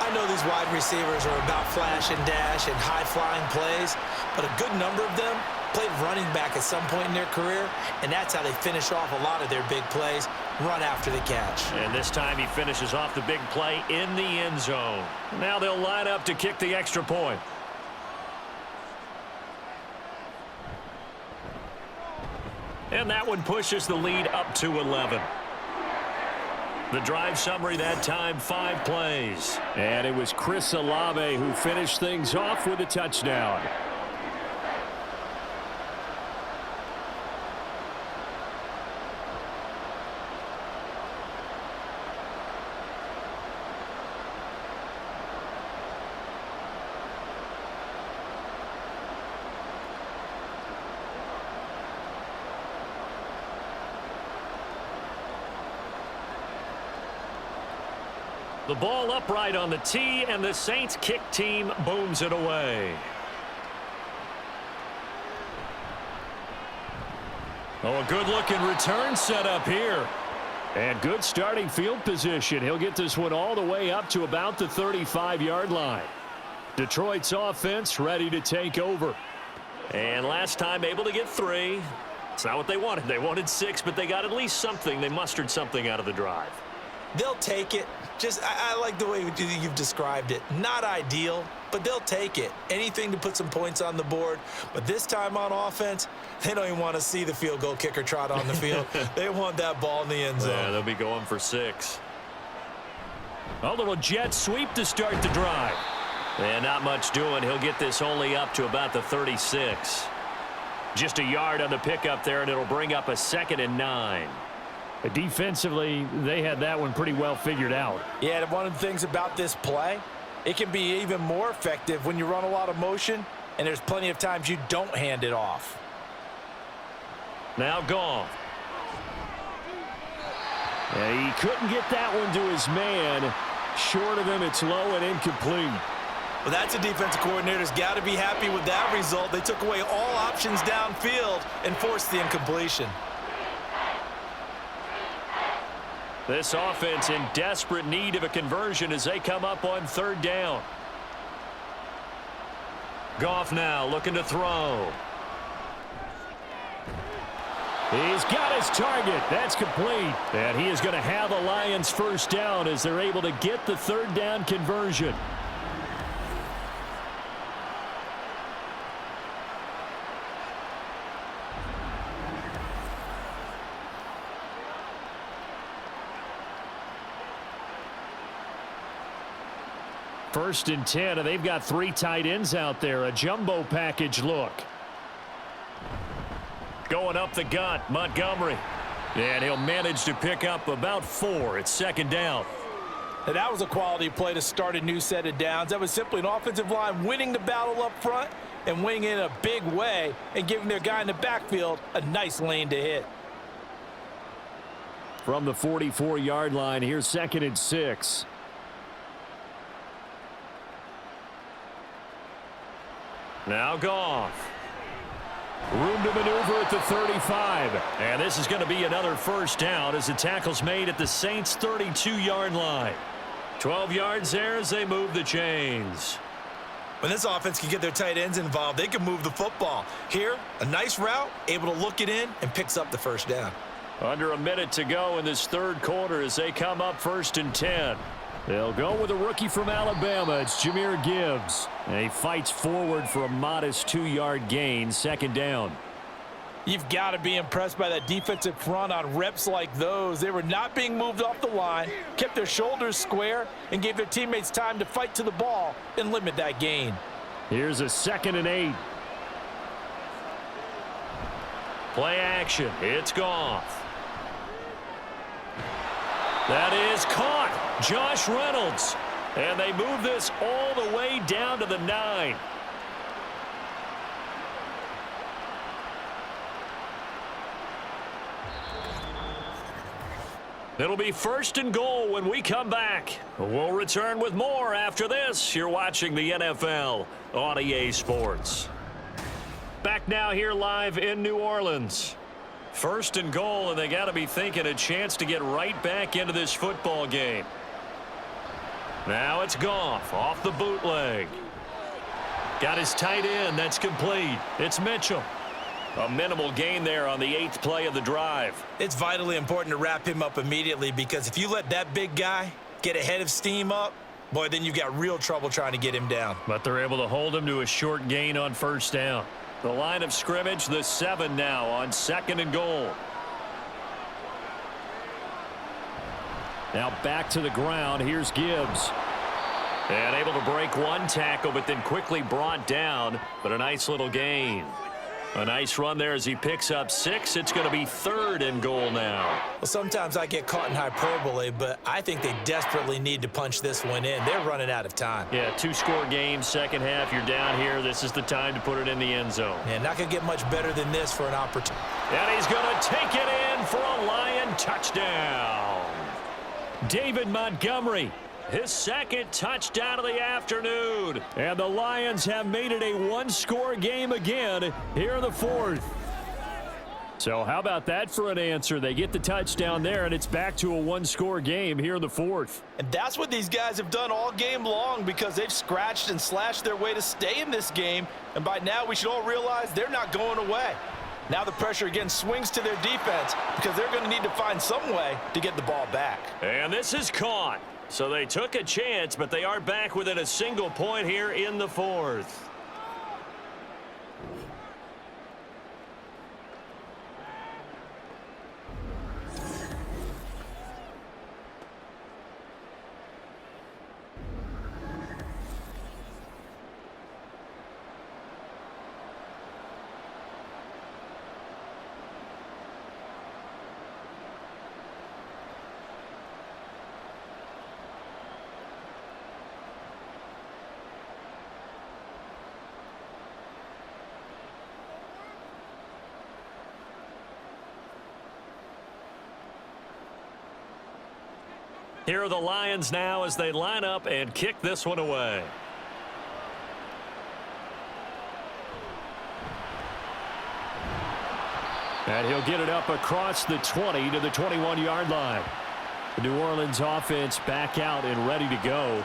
I know these wide receivers are about flash and dash and high-flying plays, but a good number of them played running back at some point in their career, and that's how they finish off a lot of their big plays, run after the catch. And this time he finishes off the big play in the end zone. Now they'll line up to kick the extra point. And that one pushes the lead up to 11. The drive summary that time, 5 plays. And it was Chris Olave who finished things off with a touchdown. The ball upright on the tee, and the Saints kick team booms it away. Oh, a good-looking return set up here. And good starting field position. He'll get this one all the way up to about the 35-yard line. Detroit's offense ready to take over. And last time able to get 3. It's not what they wanted. They wanted 6, but they got at least something. They mustered something out of the drive. They'll take it. I like the way you've described it. Not ideal, but they'll take it. Anything to put some points on the board. But this time on offense, they don't even want to see the field goal kicker trot on the field. They want that ball in the end zone. Yeah, they'll be going for 6. A little jet sweep to start the drive. And not much doing. He'll get this only up to about the 36. Just a yard on the pickup there, and it'll bring up a 2nd and 9. Defensively, they had that one pretty well figured out. Yeah, one of the things about this play, it can be even more effective when you run a lot of motion, and there's plenty of times you don't hand it off. Now Goff. And he couldn't get that one to his man. Short of him, it's low and incomplete. Well, that's a defensive coordinator's got to be happy with that result. They took away all options downfield and forced the incompletion. This offense in desperate need of a conversion as they come up on 3rd down. Goff now looking to throw. He's got his target. That's complete. And he is going to have the Lions 1st down as they're able to get the 3rd down conversion. First and 10, and they've got 3 tight ends out there. A jumbo package look. Going up the gut, Montgomery. And he'll manage to pick up about 4. It's 2nd down. And that was a quality play to start a new set of downs. That was simply an offensive line winning the battle up front and winning it in a big way and giving their guy in the backfield a nice lane to hit. From the 44-yard line, here's 2nd and 6. Now Goff. Room to maneuver at the 35. And this is going to be another 1st down as the tackle's made at the Saints' 32-yard line. 12 yards there as they move the chains. When this offense can get their tight ends involved, they can move the football. Here, a nice route, able to look it in, and picks up the 1st down. Under a minute to go in this 3rd quarter as they come up 1st and 10. They'll go with a rookie from Alabama. It's Jahmyr Gibbs. And he fights forward for a modest 2-yard gain, 2nd down. You've got to be impressed by that defensive front on reps like those. They were not being moved off the line, kept their shoulders square, and gave their teammates time to fight to the ball and limit that gain. Here's a 2nd and 8. Play action. It's Goff. That is caught. Josh Reynolds. And they move this all the way down to the 9. It'll be 1st and goal when we come back. We'll return with more after this. You're watching the NFL on EA Sports. Back now here live in New Orleans. 1st and goal, and they got to be thinking a chance to get right back into this football game. Now it's Goff off the bootleg. Got his tight end. That's complete. It's Mitchell. A minimal gain there on the 8th play of the drive. It's vitally important to wrap him up immediately, because if you let that big guy get a head of steam up, boy, then you got real trouble trying to get him down. But they're able to hold him to a short gain on 1st down. The line of scrimmage, the 7 now on 2nd and goal. Now back to the ground. Here's Gibbs. And able to break one tackle, but then quickly brought down. But a nice little gain. A nice run there as he picks up 6. It's going to be 3rd and goal now. Well, sometimes I get caught in hyperbole, but I think they desperately need to punch this one in. They're running out of time. Yeah, 2-score game, second half. You're down here. This is the time to put it in the end zone. Yeah, not going to get much better than this for an opportunity. And he's going to take it in for a Lion touchdown. David Montgomery, his 2nd touchdown of the afternoon. And the Lions have made it a 1-score game again here in the 4th. So how about that for an answer? They get the touchdown there, and it's back to a 1-score game here in the 4th. And that's what these guys have done all game long, because they've scratched and slashed their way to stay in this game. And by now, we should all realize they're not going away. Now the pressure again swings to their defense, because they're going to need to find some way to get the ball back. And this is caught. So they took a chance, but they are back within a single point here in the 4th. Here are the Lions now as they line up and kick this one away. And he'll get it up across the 20 to the 21-yard line. The New Orleans offense back out and ready to go.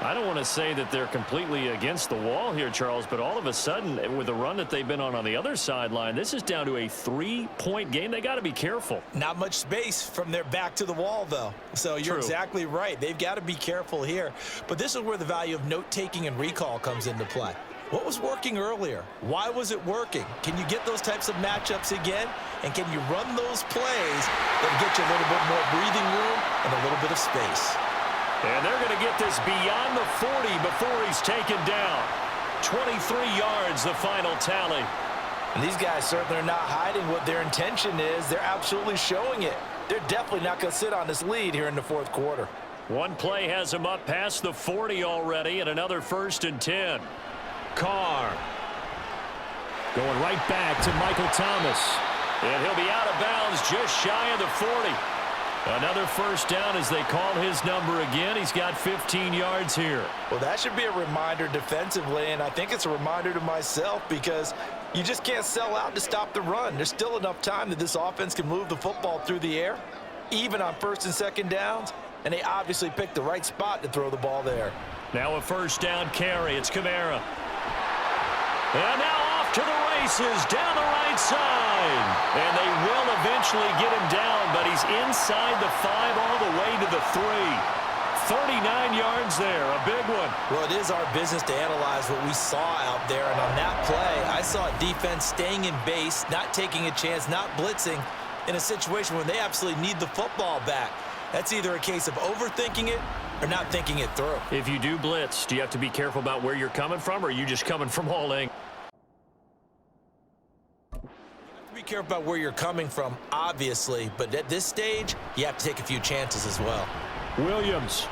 I don't want to say that they're completely against the wall here, Charles, but all of a sudden, with the run that they've been on the other sideline, this is down to a 3-point game. They got to be careful. Not much space from their back to the wall, though. So you're exactly right. They've got to be careful here. But this is where the value of note-taking and recall comes into play. What was working earlier? Why was it working? Can you get those types of matchups again? And can you run those plays that get you a little bit more breathing room and a little bit of space? And they're going to get this beyond the 40 before he's taken down. 23 yards, the final tally. And these guys certainly are not hiding what their intention is. They're absolutely showing it. They're definitely not going to sit on this lead here in the 4th quarter. One play has him up past the 40 already, and another 1st and 10. Carr. Going right back to Michael Thomas. And he'll be out of bounds just shy of the 40. Another 1st down as they call his number again. He's got 15 yards here. Well, that should be a reminder defensively, and I think it's a reminder to myself, because you just can't sell out to stop the run. There's still enough time that this offense can move the football through the air, even on 1st and 2nd downs, and they obviously picked the right spot to throw the ball there. Now a 1st down carry. It's Kamara. And now off to the races down the right side. And they will eventually get him down, but he's inside the 5 all the way to the 3. 39 yards there, a big one. Well, it is our business to analyze what we saw out there, and on that play, I saw a defense staying in base, not taking a chance, not blitzing in a situation where they absolutely need the football back. That's either a case of overthinking it or not thinking it through. If you do blitz, do you have to be careful about where you're coming from, or are you just coming from all angles? Be careful about where you're coming from, obviously, but at this stage, you have to take a few chances as well. Williams.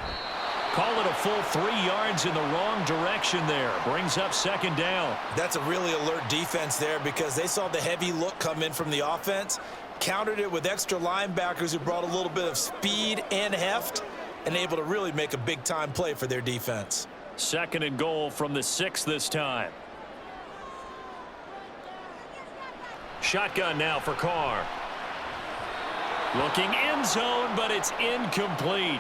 Call it a full 3 yards in the wrong direction there. Brings up second down. That's a really alert defense there because they saw the heavy look come in from the offense, countered it with extra linebackers who brought a little bit of speed and heft, and able to really make a big-time play for their defense. Second and goal from the 6 this time. Shotgun now for Carr. Looking end zone, but it's incomplete.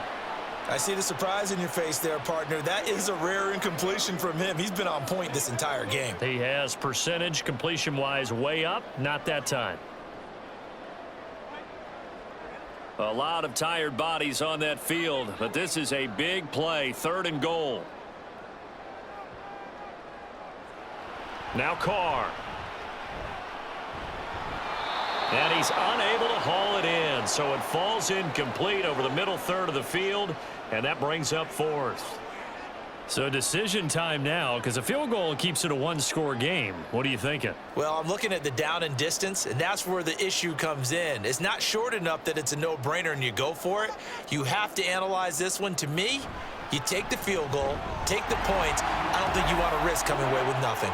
I see the surprise in your face there, partner. That is a rare incompletion from him. He's been on point this entire game. He has percentage completion-wise way up. Not that time. A lot of tired bodies on that field, but this is a big play. Third and goal. Now Carr. And he's unable to haul it in, so it falls incomplete over the middle third of the field, and that brings up fourth. So decision time now, because a field goal keeps it a one-score game. What are you thinking? Well, I'm looking at the down and distance, and that's where the issue comes in. It's not short enough that it's a no-brainer and you go for it. You have to analyze this one. To me, you take the field goal, take the points. I don't think you want to risk coming away with nothing.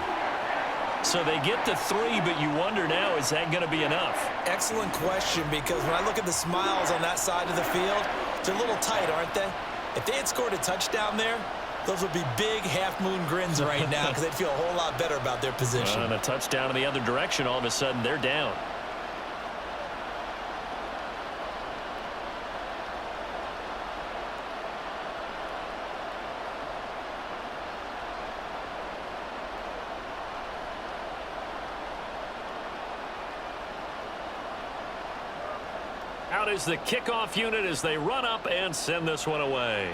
So they get the 3, but you wonder now, is that going to be enough? Excellent question, because when I look at the smiles on that side of the field, they're a little tight, aren't they? If they had scored a touchdown there, those would be big half-moon grins right now because they'd feel a whole lot better about their position. And a touchdown in the other direction, all of a sudden they're down. Out is the kickoff unit as they run up and send this one away.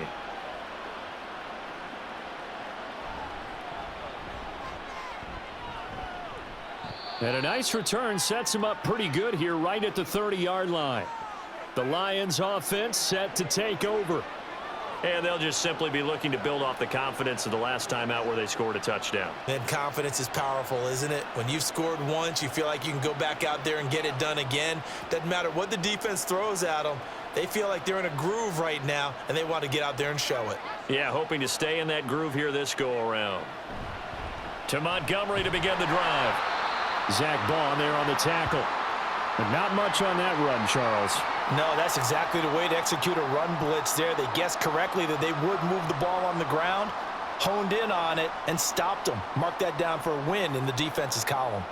And a nice return sets him up pretty good here right at the 30-yard line. The Lions offense set to take over. And they'll just simply be looking to build off the confidence of the last time out where they scored a touchdown. And confidence is powerful, isn't it? When you've scored once, you feel like you can go back out there and get it done again. Doesn't matter what the defense throws at them. They feel like they're in a groove right now, and they want to get out there and show it. Yeah, hoping to stay in that groove here this go-around. To Montgomery to begin the drive. Zach Bond there on the tackle. But not much on that run, Charles. No, that's exactly the way to execute a run blitz there. They guessed correctly that they would move the ball on the ground, honed in on it, and stopped them. Mark that down for a win in the defense's column.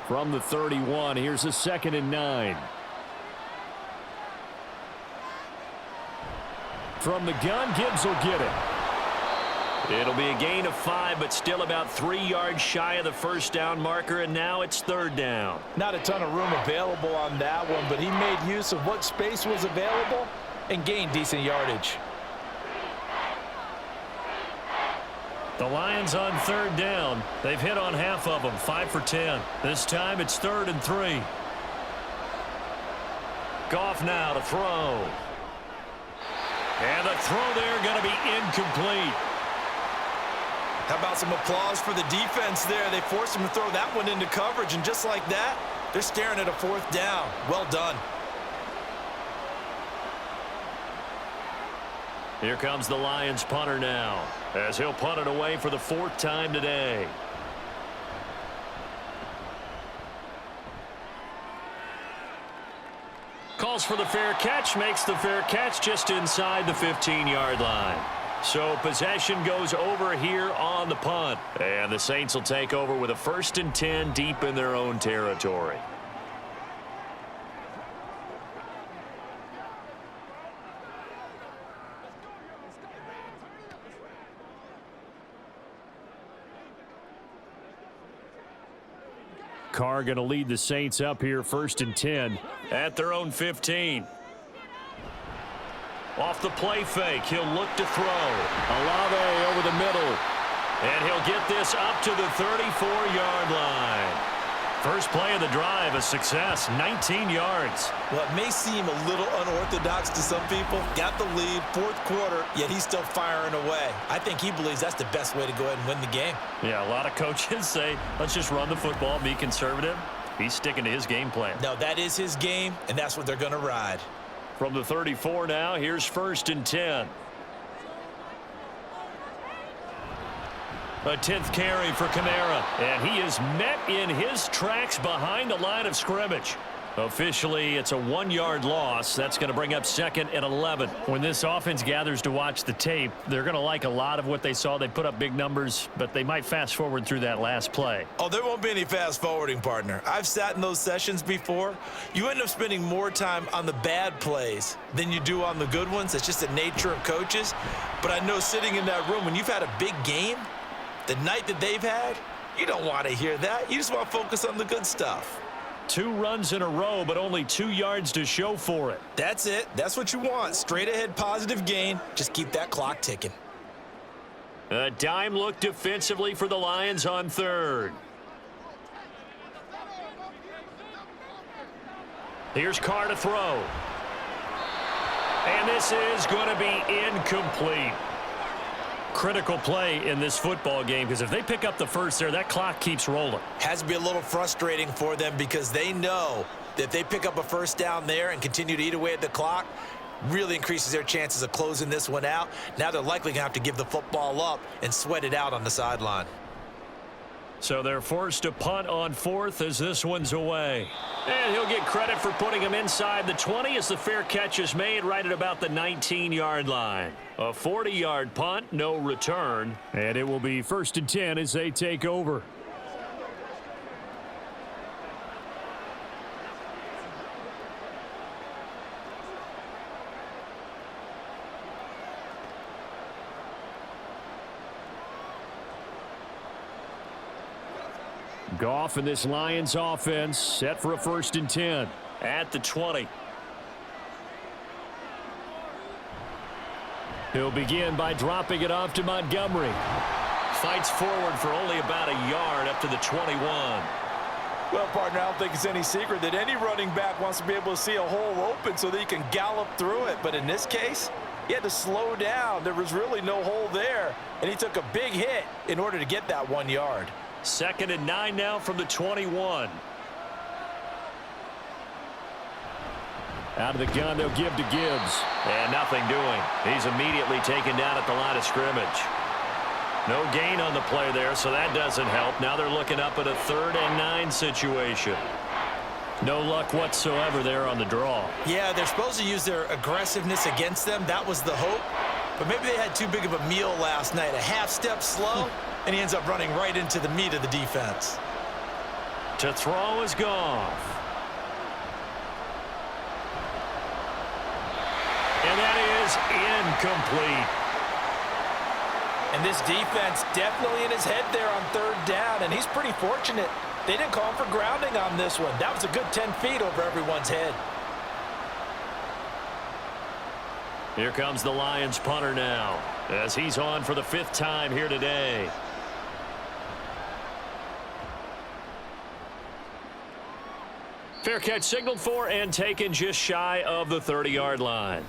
From the 31, here's a 2nd and 9. From the gun, Gibbs will get it. It'll be a gain of 5, but still about 3 yards shy of the first down marker, and now it's third down. Not a ton of room available on that one, but he made use of what space was available and gained decent yardage. The Lions on third down. They've hit on half of them, 5 for 10. This time it's 3rd and 3. Goff now to throw. And the throw there going to be incomplete. How about some applause for the defense there? They forced him to throw that one into coverage, and just like that, they're staring at a 4th down. Well done. Here comes the Lions punter now, as he'll punt it away for the 4th time today. Calls for the fair catch, makes the fair catch just inside the 15-yard line. So possession goes over here on the punt. And the Saints will take over with a 1st and 10 deep in their own territory. Carr going to lead the Saints up here, 1st and 10. At their own 15. Off the play fake, he'll look to throw. Olave over the middle. And he'll get this up to the 34-yard line. First play of the drive, a success, 19 yards. Well, it may seem a little unorthodox to some people. Got the lead, 4th quarter, yet he's still firing away. I think he believes that's the best way to go ahead and win the game. Yeah, a lot of coaches say, let's just run the football, be conservative. He's sticking to his game plan. No, that is his game, and that's what they're going to ride. From the 34 now, here's 1st and 10. A 10th carry for Kamara. And he is met in his tracks behind the line of scrimmage. Officially, it's a 1-yard loss. That's going to bring up 2nd and 11. When this offense gathers to watch the tape, they're going to like a lot of what they saw. They put up big numbers, but they might fast forward through that last play. Oh, there won't be any fast forwarding, partner. I've sat in those sessions before. You end up spending more time on the bad plays than you do on the good ones. It's just the nature of coaches. But I know sitting in that room, when you've had a big game, the night that they've had, you don't want to hear that. You just want to focus on the good stuff. 2 runs in a row, but only 2 yards to show for it. That's it. That's what you want. Straight ahead positive gain. Just keep that clock ticking. A dime look defensively for the Lions on 3rd. Here's Carr to throw. And this is going to be incomplete. Critical play in this football game, because if they pick up the first there, that clock keeps rolling. Has to be a little frustrating for them because they know that if they pick up a first down there and continue to eat away at the clock, really increases their chances of closing this one out. Now they're likely going to have to give the football up and sweat it out on the sideline. So they're forced to punt on 4th as this one's away. And he'll get credit for putting him inside the 20 as the fair catch is made right at about the 19-yard line. A 40-yard punt, no return. And it will be 1st and 10 as they take over. Goff and this Lions offense set for a 1st and 10. At the 20. He'll begin by dropping it off to Montgomery. Fights forward for only about a yard up to the 21. Well, partner, I don't think it's any secret that any running back wants to be able to see a hole open so that he can gallop through it. But in this case, he had to slow down. There was really no hole there, and he took a big hit in order to get that 1 yard. 2nd and 9 now from the 21. Out of the gun, they'll give to Gibbs. And nothing doing. He's immediately taken down at the line of scrimmage. No gain on the play there, so that doesn't help. Now they're looking up at a 3rd and 9 situation. No luck whatsoever there on the draw. Yeah, they're supposed to use their aggressiveness against them. That was the hope. But maybe they had too big of a meal last night. A half step slow, and he ends up running right into the meat of the defense. To throw is Goff. And that is incomplete. And this defense definitely in his head there on 3rd down, and he's pretty fortunate. They didn't call him for grounding on this one. That was a good 10 feet over everyone's head. Here comes the Lions punter now, as he's on for the 5th time here today. Fair catch signaled for and taken just shy of the 30-yard line.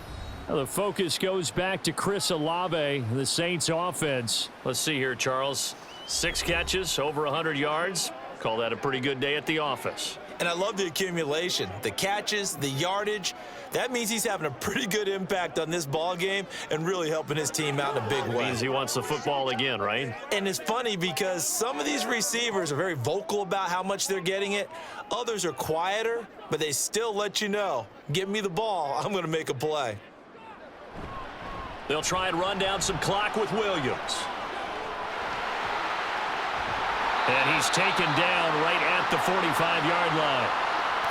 Now the focus goes back to Chris Olave, the Saints offense. Let's see here, Charles. 6 catches, over 100 yards. Call that a pretty good day at the office. And I love the accumulation, the catches, the yardage. That means he's having a pretty good impact on this ball game and really helping his team out in a big way. Means he wants the football again, right? And it's funny because some of these receivers are very vocal about how much they're getting it. Others are quieter, but they still let you know, give me the ball, I'm going to make a play. They'll try and run down some clock with Williams. And he's taken down right at the 45-yard line.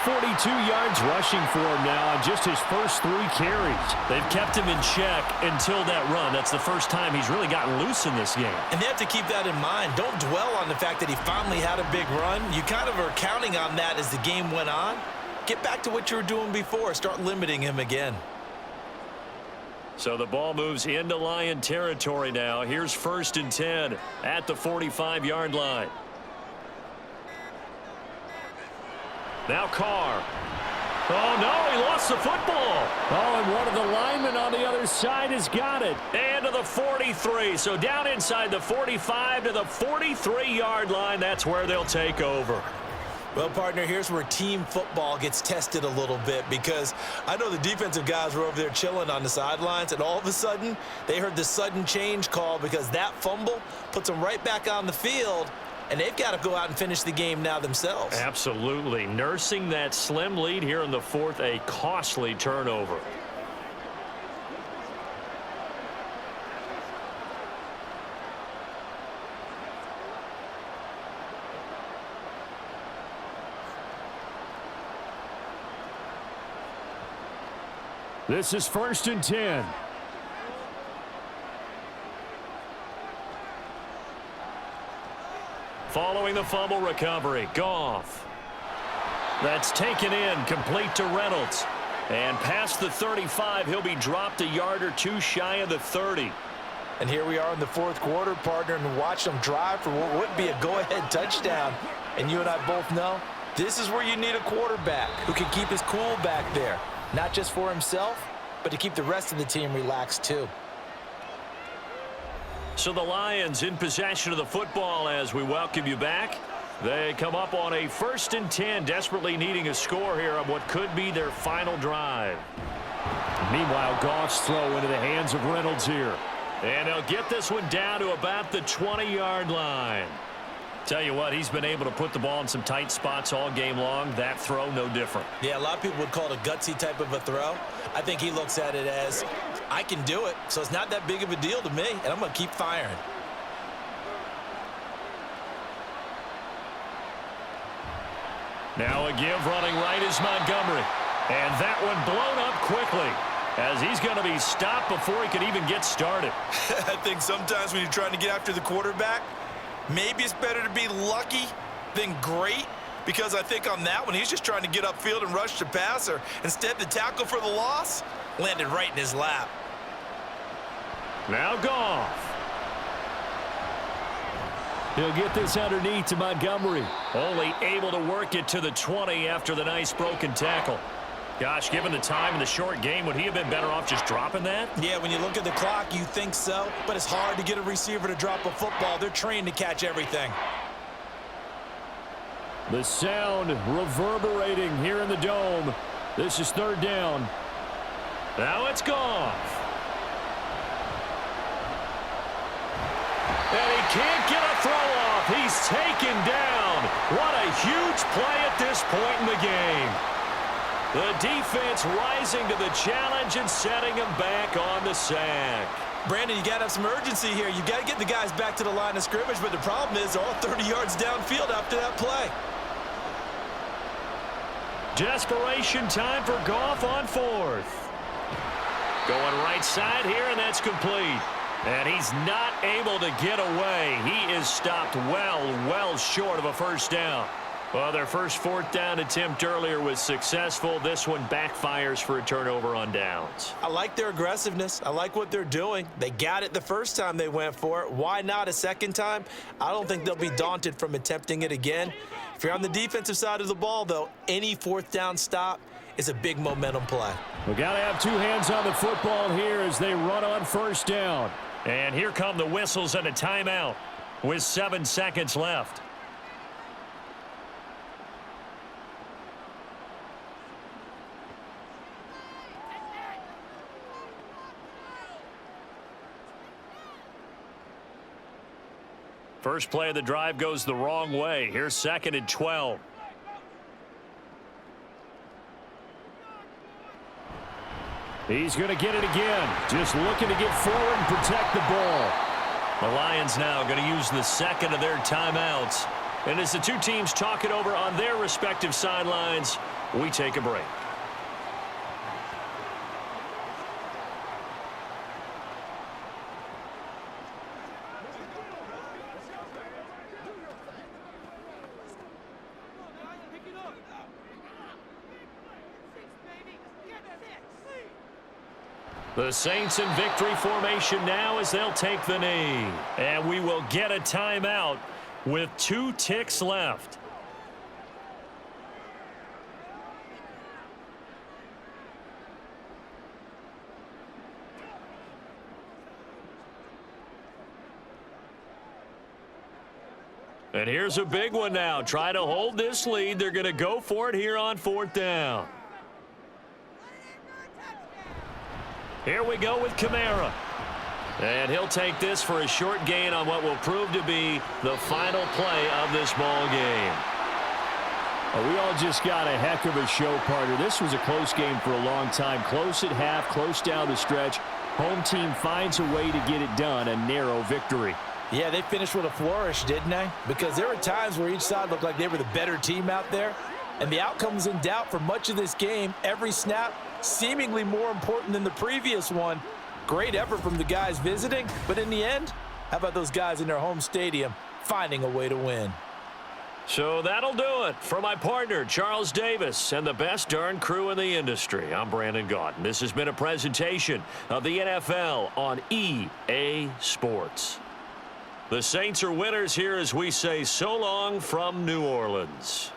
42 yards rushing for him now on just his first 3 carries. They've kept him in check until that run. That's the first time he's really gotten loose in this game. And they have to keep that in mind. Don't dwell on the fact that he finally had a big run. You kind of are counting on that as the game went on. Get back to what you were doing before. Start limiting him again. So the ball moves into Lion territory now. Here's 1st and 10 at the 45-yard line. Now Carr. Oh, no, he lost the football. Oh, and one of the linemen on the other side has got it. And to the 43. So down inside the 45 to the 43-yard line. That's where they'll take over. Well, partner, here's where team football gets tested a little bit, because I know the defensive guys were over there chilling on the sidelines, and all of a sudden, they heard the sudden change call because that fumble puts them right back on the field, and they've got to go out and finish the game now themselves. Absolutely. Nursing that slim lead here in the fourth, a costly turnover. This is 1st and 10. Following the fumble recovery, Goff. That's taken in, complete to Reynolds. And past the 35, he'll be dropped a yard or two shy of the 30. And here we are in the fourth quarter, partner, and watch them drive for what would be a go-ahead touchdown. And you and I both know this is where you need a quarterback who can keep his cool back there. Not just for himself, but to keep the rest of the team relaxed too. So the Lions in possession of the football as we welcome you back. They come up on a 1st and 10, desperately needing a score here on what could be their final drive. Meanwhile, Goff's throw into the hands of Reynolds here. And they'll get this one down to about the 20-yard line. Tell you what, he's been able to put the ball in some tight spots all game long. That throw, no different. Yeah, a lot of people would call it a gutsy type of a throw. I think he looks at it as, I can do it, so it's not that big of a deal to me, and I'm going to keep firing. Now a give running right is Montgomery. And that one blown up quickly as he's going to be stopped before he can even get started. I think sometimes when you're trying to get after the quarterback, maybe it's better to be lucky than great, because I think on that one, he's just trying to get upfield and rush the passer. Instead, the tackle for the loss landed right in his lap. Now Goff. He'll get this underneath to Montgomery. Only able to work it to the 20 after the nice broken tackle. Gosh, given the time in the short game, would he have been better off just dropping that? Yeah, when you look at the clock, you think so, but it's hard to get a receiver to drop a football. They're trained to catch everything. The sound reverberating here in the dome. This is 3rd down. Now it's Goff. And he can't get a throw off. He's taken down. What a huge play at this point in the game. The defense rising to the challenge and setting him back on the sack. Brandon, you got to have some urgency here. You got to get the guys back to the line of scrimmage, but the problem is all 30 yards downfield after that play. Desperation time for Goff on 4th. Going right side here, and that's complete. And he's not able to get away. He is stopped well short of a 1st down. Well, their first 4th down attempt earlier was successful. This one backfires for a turnover on downs. I like their aggressiveness. I like what they're doing. They got it the first time they went for it. Why not a second time? I don't think they'll be daunted from attempting it again. If you're on the defensive side of the ball, though, any 4th down stop is a big momentum play. We got to have two hands on the football here as they run on 1st down. And here come the whistles and a timeout with 7 seconds left. First play of the drive goes the wrong way. Here's 2nd and 12. He's going to get it again. Just looking to get forward and protect the ball. The Lions now going to use the 2nd of their timeouts. And as the two teams talk it over on their respective sidelines, we take a break. The Saints in victory formation now as they'll take the knee. And we will get a timeout with 2 ticks left. And here's a big one now. Try to hold this lead. They're going to go for it here on 4th down. Here we go with Kamara. And he'll take this for a short gain on what will prove to be the final play of this ball game. Well, we all just got a heck of a show, partner. This was a close game for a long time. Close at half, close down the stretch. Home team finds a way to get it done, a narrow victory. Yeah, they finished with a flourish, didn't they? Because there were times where each side looked like they were the better team out there. And the outcome was in doubt for much of this game. Every snap seemingly more important than the previous one. Great effort from the guys visiting. But in the end, how about those guys in their home stadium finding a way to win? So that'll do it for my partner, Charles Davis, and the best darn crew in the industry. I'm Brandon Gaunt. This has been a presentation of the NFL on EA Sports. The Saints are winners here as we say so long from New Orleans.